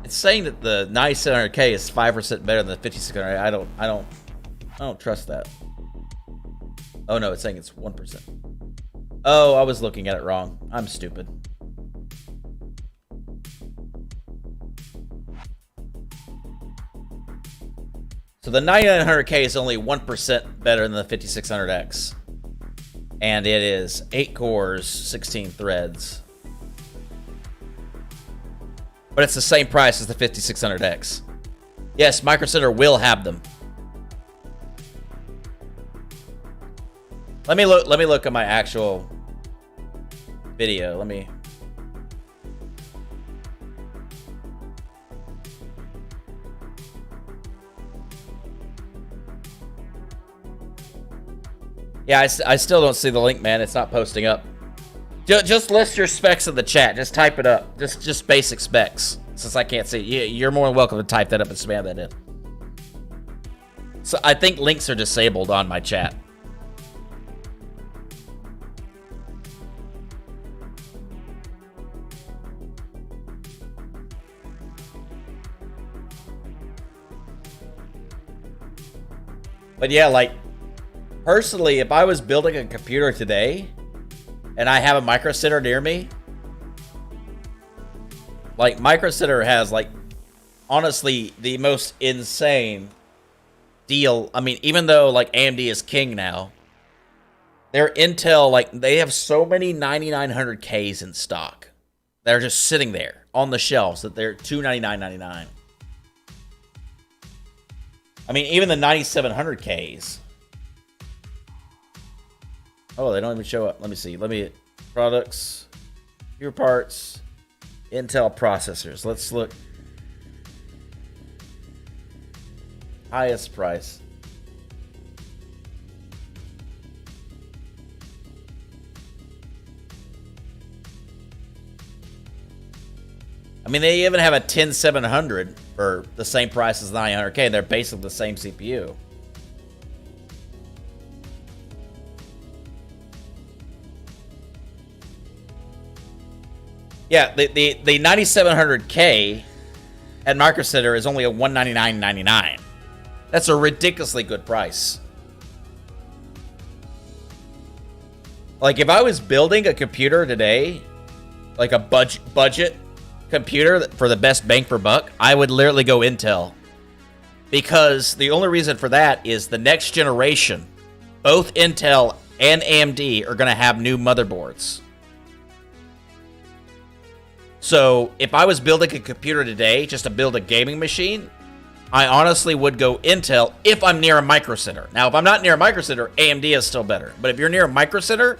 It's saying that the 9700K is 5% better than the 5600. I don't trust that. Oh no, it's saying it's 1%. Oh, I was looking at it wrong. I'm stupid. So the 9900K is only 1% better than the 5600X. And it is 8 cores, 16 threads. But it's the same price as the 5600X. Yes, Microcenter will have them. Let me look at my actual video. Yeah, I still don't see the link, man. It's not posting up. Just list your specs in the chat. Just type it up. Just basic specs. Since I can't see it. You're more than welcome to type that up and spam that in. So I think links are disabled on my chat. But yeah, like, personally, if I was building a computer today and I have a Microcenter near me, like, Microcenter has like honestly the most insane deal. I mean, even though like AMD is king now, their Intel, like, they have so many 9900Ks in stock. They're just sitting there on the shelves that they're $299.99. I mean, even the 9700Ks. Oh, they don't even show up. Let me see. Products, computer parts, Intel processors. Let's look. Highest price. I mean, they even have a 10700 for the same price as the 900K. They're basically the same CPU. Yeah, the 9700K at Microcenter is only a $199.99. That's a ridiculously good price. Like, if I was building a computer today, like a budget computer for the best bang for buck, I would literally go Intel. Because the only reason for that is the next generation, both Intel and AMD are going to have new motherboards. So if I was building a computer today just to build a gaming machine, I honestly would go Intel if I'm near a Microcenter. Now, if I'm not near a Microcenter, AMD is still better. But if you're near a Microcenter,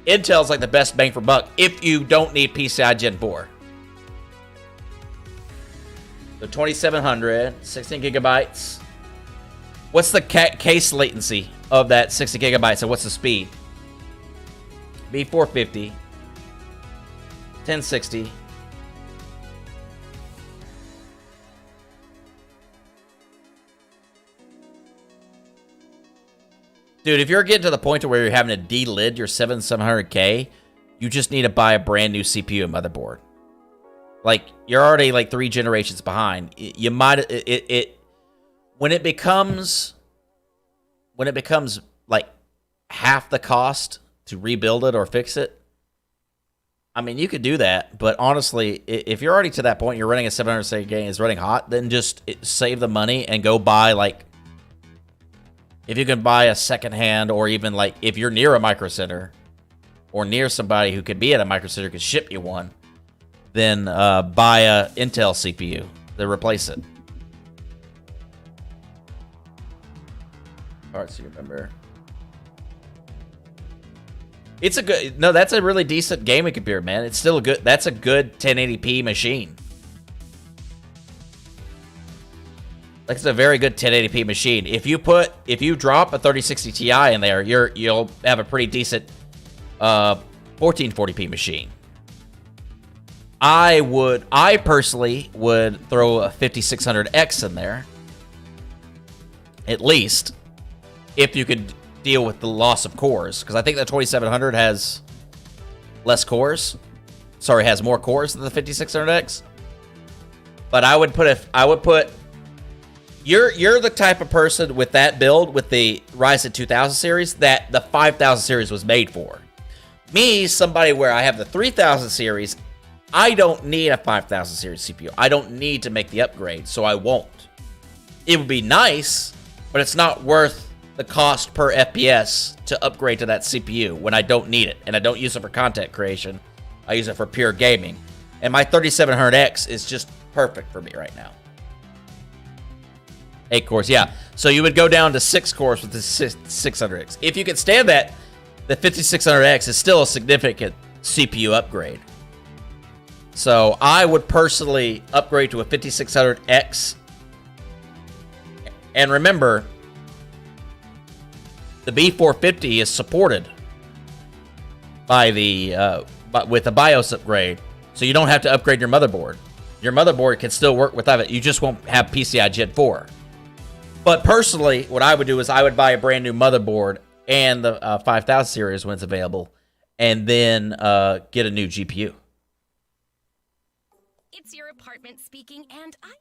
Intel's like the best bang for buck if you don't need PCI Gen 4. So 2700, 16 gigabytes. What's the case latency of that 60 gigabytes, and what's the speed? B450, 1060. Dude, if you're getting to the point to where you're having to delid your 7700K, you just need to buy a brand new CPU and motherboard. Like, you're already like 3 generations behind. You might when it becomes like half the cost to rebuild it or fix it. I mean, you could do that, but honestly, if you're already to that point, you're running a 700K and it's running hot, then just save the money and go buy, like, if you can buy a secondhand, or even like if you're near a Microcenter or near somebody who could be at a Microcenter could ship you one, then buy a Intel CPU to replace it. Parts you remember. It's a good, no, that's a really decent gaming computer, man. It's still a good, that's a good 1080p machine. Like, it's a very good 1080p machine. If you drop a 3060 Ti in there, you'll have a pretty decent 1440p machine. I personally would throw a 5600X in there, at least, if you could deal with the loss of cores, because I think the 2700 has less cores. Sorry, has more cores than the 5600X. But I would put. You're the type of person with that build, with the Ryzen 2000 series, that the 5000 series was made for. Me, somebody where I have the 3000 series, I don't need a 5000 series CPU. I don't need to make the upgrade, so I won't. It would be nice, but it's not worth the cost per FPS to upgrade to that CPU when I don't need it, and I don't use it for content creation. I use it for pure gaming. And my 3700X is just perfect for me right now. 8 cores, yeah. So you would go down to 6 cores with the 600X. If you can stand that, the 5600X is still a significant CPU upgrade. So I would personally upgrade to a 5600X. And remember, the B450 is supported by the with the BIOS upgrade, so you don't have to upgrade your motherboard. Your motherboard can still work without it. You just won't have PCI Gen 4. But personally, what I would do is I would buy a brand new motherboard and the 5000 series when it's available, and then get a new GPU. It's your apartment speaking, and I...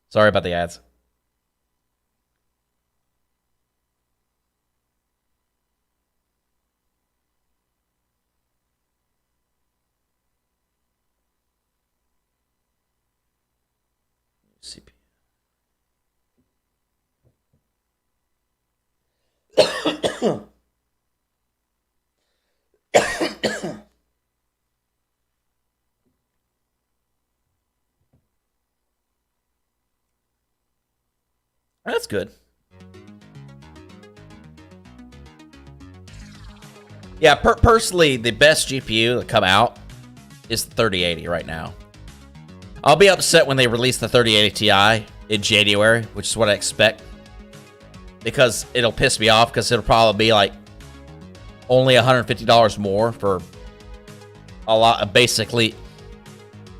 Sorry about the ads. CPU. That's good. Yeah, personally, the best GPU to come out is the 3080 right now. I'll be upset when they release the 3080 Ti in January, which is what I expect. Because it'll piss me off, because it'll probably be like only $150 more for a lot of basically.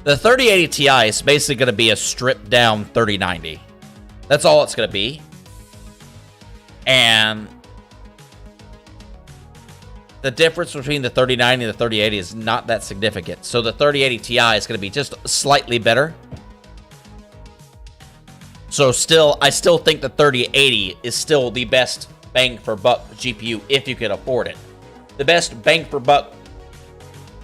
The 3080 Ti is basically going to be a stripped down 3090. That's all it's going to be. And the difference between the 3090 and the 3080 is not that significant. So the 3080 Ti is going to be just slightly better. So I still think the 3080 is still the best bang for buck GPU if you can afford it. The best bang for buck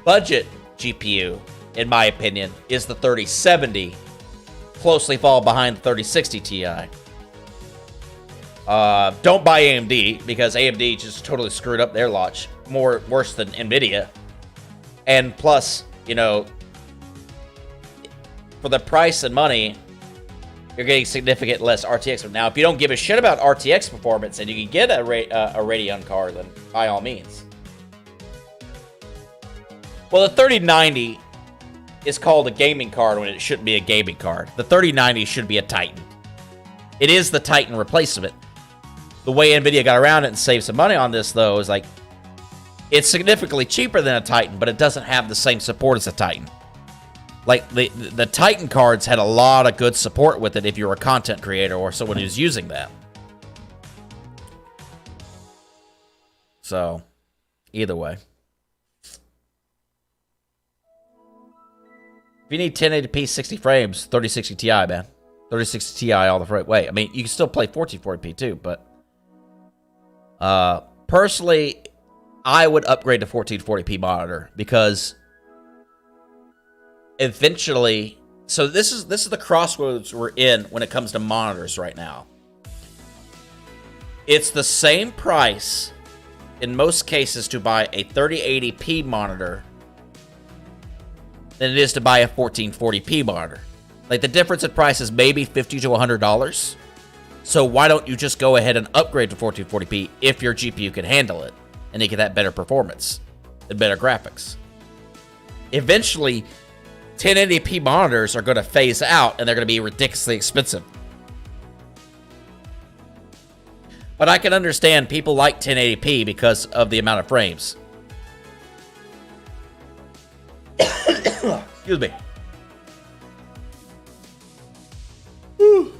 budget GPU, in my opinion, is the 3070, closely followed behind the 3060 Ti. Don't buy AMD, because AMD just totally screwed up their launch, worse than Nvidia. And plus, you know, for the price and money, you're getting significant less RTX. Now, if you don't give a shit about RTX performance and you can get a Radeon card, then by all means. Well, the 3090 is called a gaming card when it shouldn't be a gaming card. The 3090 should be a Titan. It is the Titan replacement. The way Nvidia got around it and saved some money on this, though, is like, it's significantly cheaper than a Titan, but it doesn't have the same support as a Titan. Like, the Titan cards had a lot of good support with it if you were a content creator or someone who's using that. So, either way. If you need 1080p 60 frames, 3060 Ti, man. 3060 Ti all the right way. I mean, you can still play 1440p too, but personally, I would upgrade to 1440p monitor, because eventually, so this is the crossroads we're in when it comes to monitors right now. It's the same price in most cases to buy a 3080p monitor than it is to buy a 1440p monitor. Like, the difference in price is maybe $50 to $100. So why don't you just go ahead and upgrade to 1440p if your GPU can handle it and you get that better performance and better graphics? Eventually, 1080p monitors are going to phase out and they're going to be ridiculously expensive. But I can understand people like 1080p because of the amount of frames. Excuse me. Whew.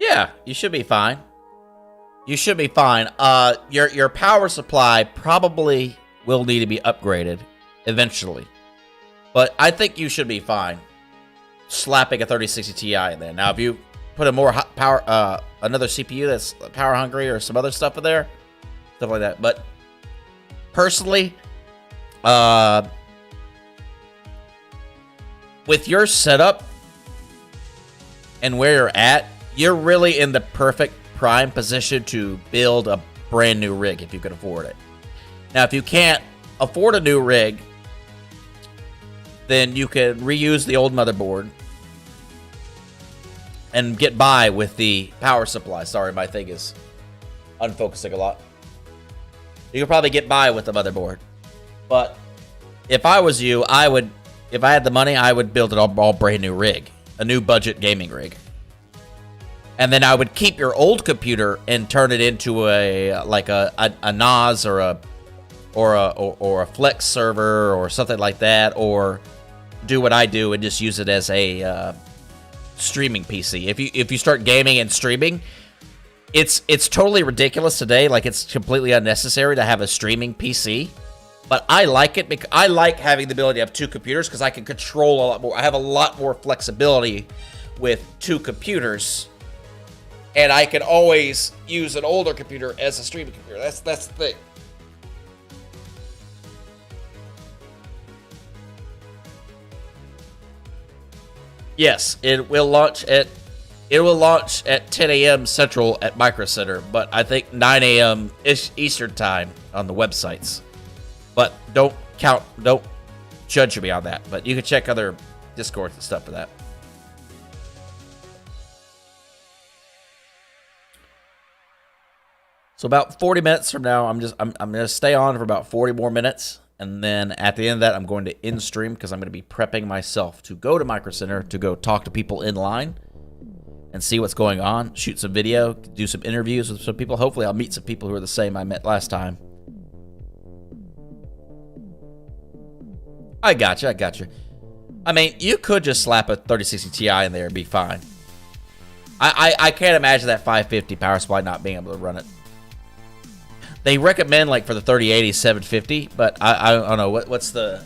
Yeah, you should be fine. You should be fine. Your power supply probably will need to be upgraded eventually, but I think you should be fine slapping a 3060 Ti in there. Now, if you put a more power, another CPU that's power hungry or some other stuff in there, stuff like that. But personally, with your setup and where you're at, you're really in the perfect prime position to build a brand new rig if you can afford it. Now, if you can't afford a new rig, then you can reuse the old motherboard and get by with the power supply. Sorry, my thing is unfocusing a lot. You could probably get by with the motherboard. But if I was you, if I had the money, I would build an all brand new rig, a new budget gaming rig. And then I would keep your old computer and turn it into a NAS or a Flex server or something like that, or do what I do and just use it as a streaming PC. If you start gaming and streaming, it's totally ridiculous today. Like, it's completely unnecessary to have a streaming PC. But I like it because I like having the ability to have two computers because I can control a lot more. I have a lot more flexibility with two computers, and I can always use an older computer as a streaming computer. That's the thing. Yes, it will launch at 10 a.m. Central at Microcenter, but I think 9 a.m. Eastern time on the websites. But don't judge me on that. But you can check other Discords and stuff for that. So about 40 minutes from now, I'm gonna stay on for about 40 more minutes, and then at the end of that, I'm going to end stream because I'm gonna be prepping myself to go to Microcenter to go talk to people in line and see what's going on, shoot some video, do some interviews with some people. Hopefully, I'll meet some people who are the same I met last time. I got you. I mean, you could just slap a 3060 Ti in there and be fine. I can't imagine that 550 power supply not being able to run it. They recommend, like, for the 3080, 750, but I don't know. What's the...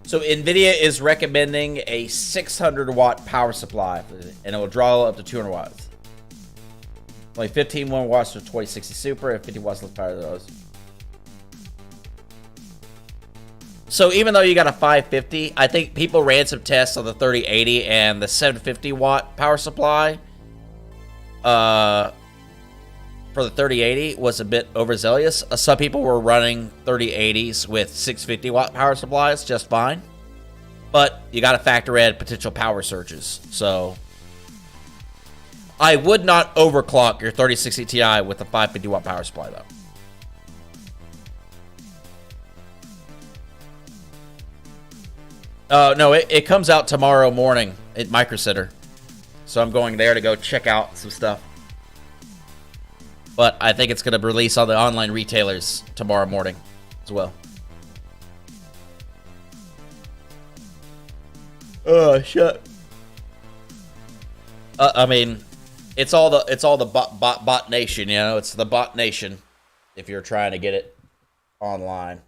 So NVIDIA is recommending a 600 watt power supply, and it will draw up to 200 watts. Only 15 watts for 2060 Super and 50 watts less power than those. So even though you got a 550, I think people ran some tests on the 3080 and the 750 watt power supply for the 3080 was a bit overzealous. Some people were running 3080s with 650 watt power supplies just fine. But you got to factor in potential power surges. So I would not overclock your 3060 Ti with a 550 watt power supply though. No, it comes out tomorrow morning at Microcenter. So I'm going there to go check out some stuff. But I think it's going to release on the online retailers tomorrow morning as well. Oh, shit. I mean, it's all the bot nation, you know? It's the bot nation if you're trying to get it online.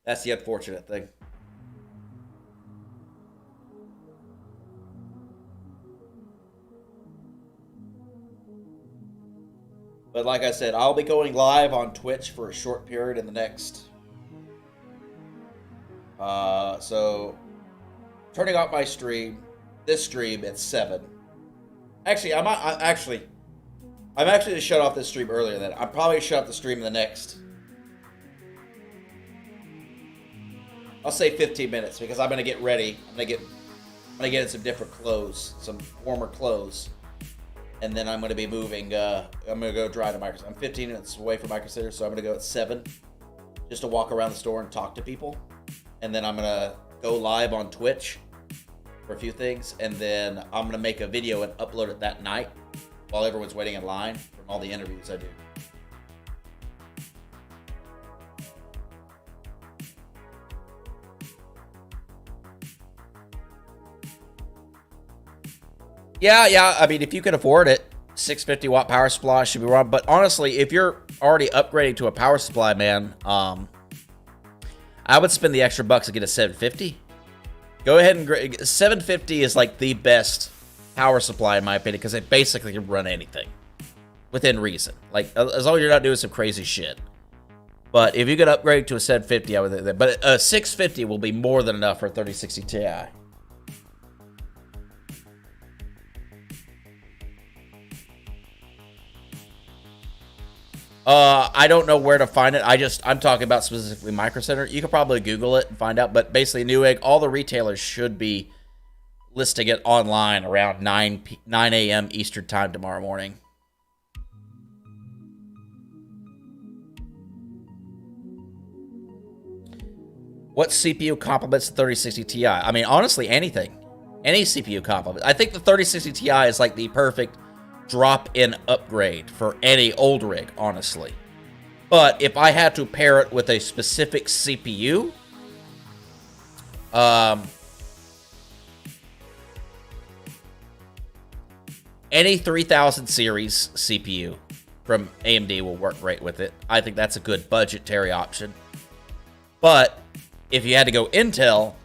That's the unfortunate thing. But like I said, I'll be going live on Twitch for a short period in the next. So turning off my stream, this stream at 7. Actually, I'm actually to shut off this stream earlier than that. I'm probably shut off the stream in the next. I'll say 15 minutes because I'm gonna get ready. I'm gonna get in some different clothes, some warmer clothes. And then I'm going to be moving, I'm going to go drive to Microcenter. I'm 15 minutes away from Microcenter, so I'm going to go at 7 just to walk around the store and talk to people. And then I'm going to go live on Twitch for a few things. And then I'm going to make a video and upload it that night while everyone's waiting in line from all the interviews I do. Yeah. I mean, if you can afford it, 650 watt power supply should be wrong. But honestly, if you're already upgrading to a power supply, man, I would spend the extra bucks to get a 750. Go ahead and 750 is like the best power supply in my opinion because it basically can run anything within reason. Like as long as you're not doing some crazy shit. But if you could upgrade to a 750, I would think that. But a 650 will be more than enough for a 3060 Ti. I don't know where to find it. I'm talking about specifically Microcenter. You could probably Google it and find out. But basically, Newegg, all the retailers should be listing it online around 9 a.m. Eastern time tomorrow morning. What CPU complements the 3060 Ti? I mean, honestly, anything. Any CPU complements. I think the 3060 Ti is like the perfect drop-in upgrade for any old rig, honestly. But if I had to pair it with a specific CPU, any 3000 series CPU from AMD will work great with it. I think that's a good budgetary option. But if you had to go Intel,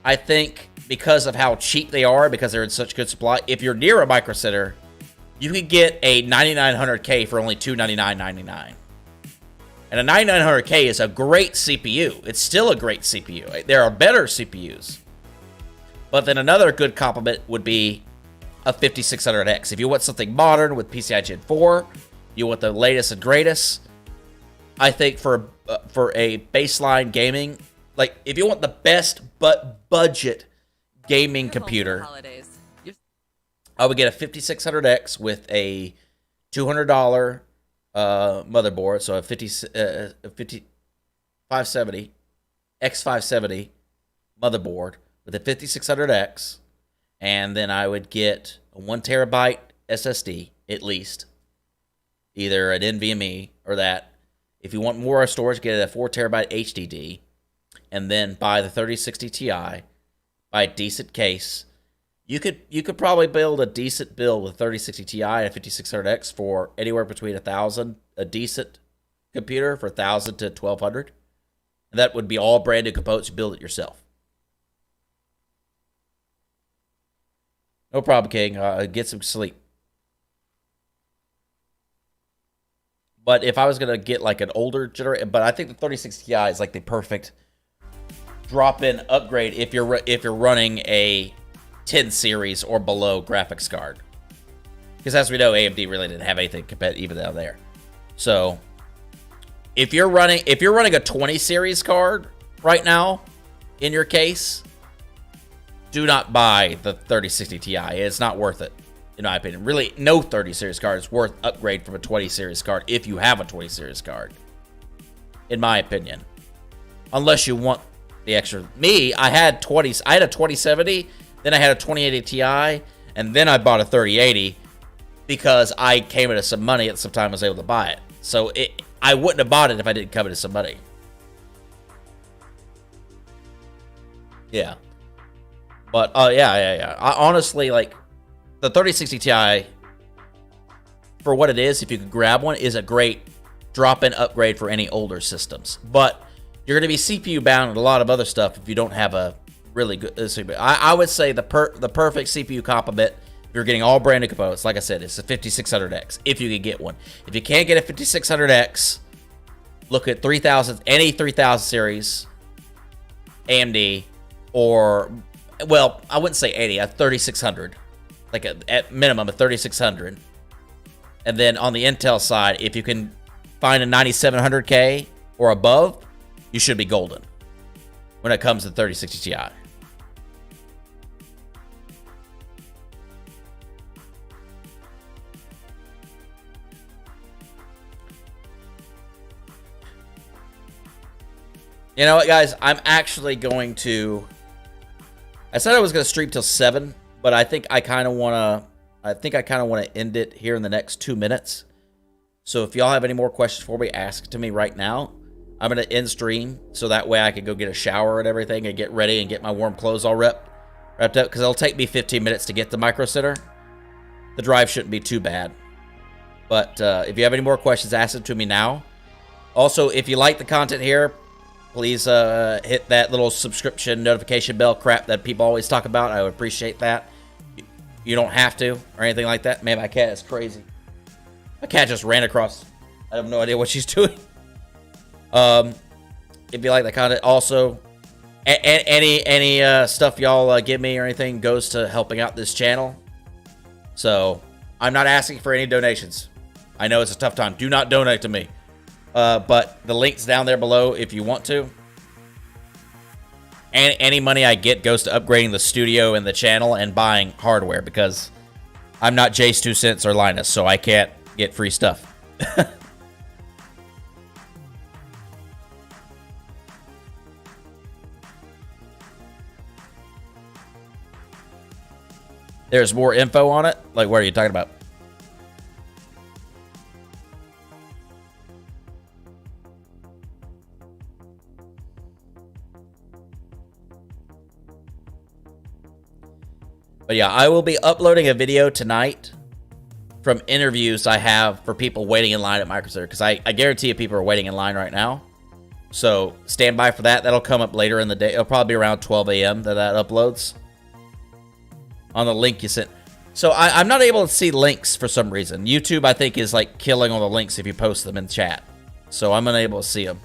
I think because of how cheap they are, because they're in such good supply, if you're near a Microcenter, you could get a 9900K for only $299.99. And a 9900K is a great CPU. It's still a great CPU. There are better CPUs. But then another good complement would be a 5600X. If you want something modern with PCI Gen 4, you want the latest and greatest, I think for a baseline gaming, like if you want the best but budget gaming computer, I would get a 5600X with a $200 motherboard, so a 570 X570 motherboard with a 5600X, and then I would get a 1 terabyte SSD at least, either an NVMe or that. If you want more storage, get a 4 terabyte HDD, and then buy the 3060 Ti, buy a decent case. You could probably build a decent build with 3060 Ti and 5600X for anywhere between $1,000, a decent computer for $1,000 to $1,200. And that would be all brand new components. You build it yourself. No problem, King. Get some sleep. But if I was gonna get like an older generation, but I think the 3060 Ti is like the perfect drop-in upgrade if you're running a 10 series or below graphics card, because as we know, AMD really didn't have anything competitive even down there. So if you're running a 20 series card right now in your case, do not buy the 3060 Ti. It's not worth it, in my opinion. Really, no 30 series card is worth upgrade from a 20 series card if you have a 20 series card, in my opinion, unless you want the extra. Me, I had a 2070. Then I had a 2080 Ti, and then I bought a 3080 because I came into some money at some time I was able to buy it. So I wouldn't have bought it if I didn't come into some money. Yeah. But, yeah. I honestly, like, the 3060 Ti, for what it is, if you could grab one, is a great drop-in upgrade for any older systems. But you're going to be CPU bound and a lot of other stuff if you don't have a really good CPU. I would say the perfect CPU complement, if you're getting all brand new components, like I said, it's a 5600X, if you can get one. If you can't get a 5600X, look at 3000, any 3000 series AMD, or, well, I wouldn't say 80, a 3600, like at minimum a 3600. And then on the Intel side, if you can find a 9700K or above, you should be golden when it comes to 3060 Ti. You know what, guys? I'm actually going to... I said I was going to stream till 7, but I think I kind of want to end it here in the next 2 minutes. So if y'all have any more questions for me, ask to me right now. I'm going to end stream so that way I can go get a shower and everything and get ready and get my warm clothes all wrapped up, because it'll take me 15 minutes to get to Microcenter. the drive shouldn't be too bad. But if you have any more questions, ask them to me now. Also, if you like the content here, please hit that little subscription notification bell crap that people always talk about. I would appreciate that. You don't have to or anything like that. Man, my cat is crazy. My cat just ran across. I have no idea what she's doing. If you like the content, also, any stuff y'all give me or anything goes to helping out this channel. So I'm not asking for any donations. I know it's a tough time. Do not donate to me. But the link's down there below if you want to. And any money I get goes to upgrading the studio and the channel and buying hardware, because I'm not Jace 2 Cents or Linus, so I can't get free stuff. There's more info on it? Like, what are you talking about? But yeah, I will be uploading a video tonight from interviews I have for people waiting in line at Microcenter, because I guarantee you people are waiting in line right now. So stand by for that. That'll come up later in the day. It'll probably be around 12 a.m. that uploads. On the link you sent. So I'm not able to see links for some reason. YouTube, I think, is like killing all the links if you post them in chat. So I'm unable to see them.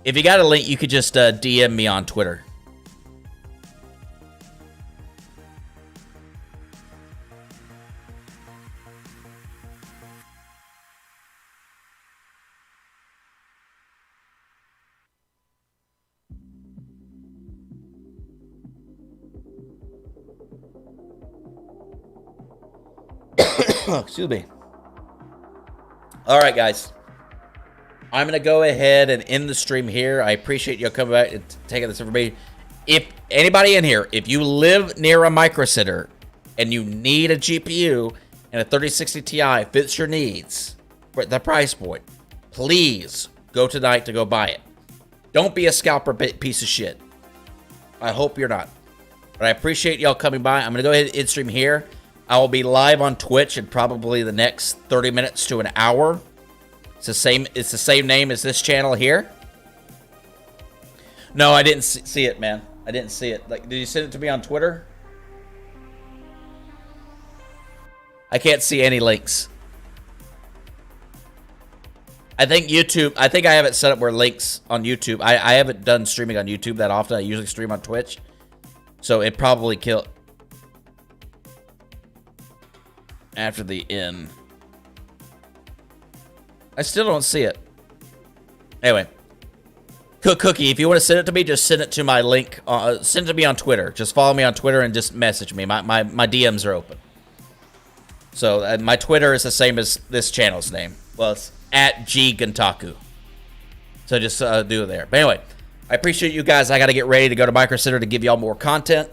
If you got a link, you could just DM me on Twitter. Excuse me. All right, guys. I'm going to go ahead and end the stream here. I appreciate you coming back and taking this information. If anybody in here, if you live near a Microcenter and you need a GPU and a 3060 Ti fits your needs for the price point, please go tonight to go buy it. Don't be a scalper piece of shit. I hope you're not. But I appreciate y'all coming by. I'm going to go ahead and end stream here. I will be live on Twitch in probably the next 30 minutes to an hour. It's the same name as this channel here. No, I didn't see it, man. I didn't see it. Like, did you send it to me on Twitter? I can't see any links. I think YouTube, I think I have it set up where links on YouTube. I haven't done streaming on YouTube that often. I usually stream on Twitch. So it probably killed after the end. I still don't see it. Anyway. Cookie, if you want to send it to me, just send it to my link. Send it to me on Twitter. Just follow me on Twitter and just message me. My DMs are open. So my Twitter is the same as this channel's name. Well, it's @GGuntaku. So just do it there. But anyway, I appreciate you guys. I got to get ready to go to Microcenter to give y'all more content.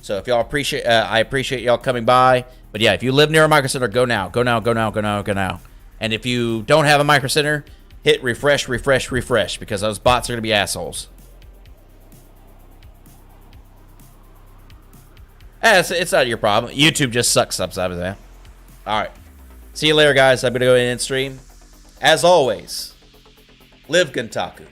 So if y'all appreciate, I appreciate y'all coming by. But yeah, if you live near a Microcenter, go now. Go now, go now, go now, go now. And if you don't have a Microcenter, hit refresh, because those bots are going to be assholes. It's not your problem. YouTube just sucks sometimes, man. All right. See you later, guys. I'm going to go in and stream. As always, live Guntaku.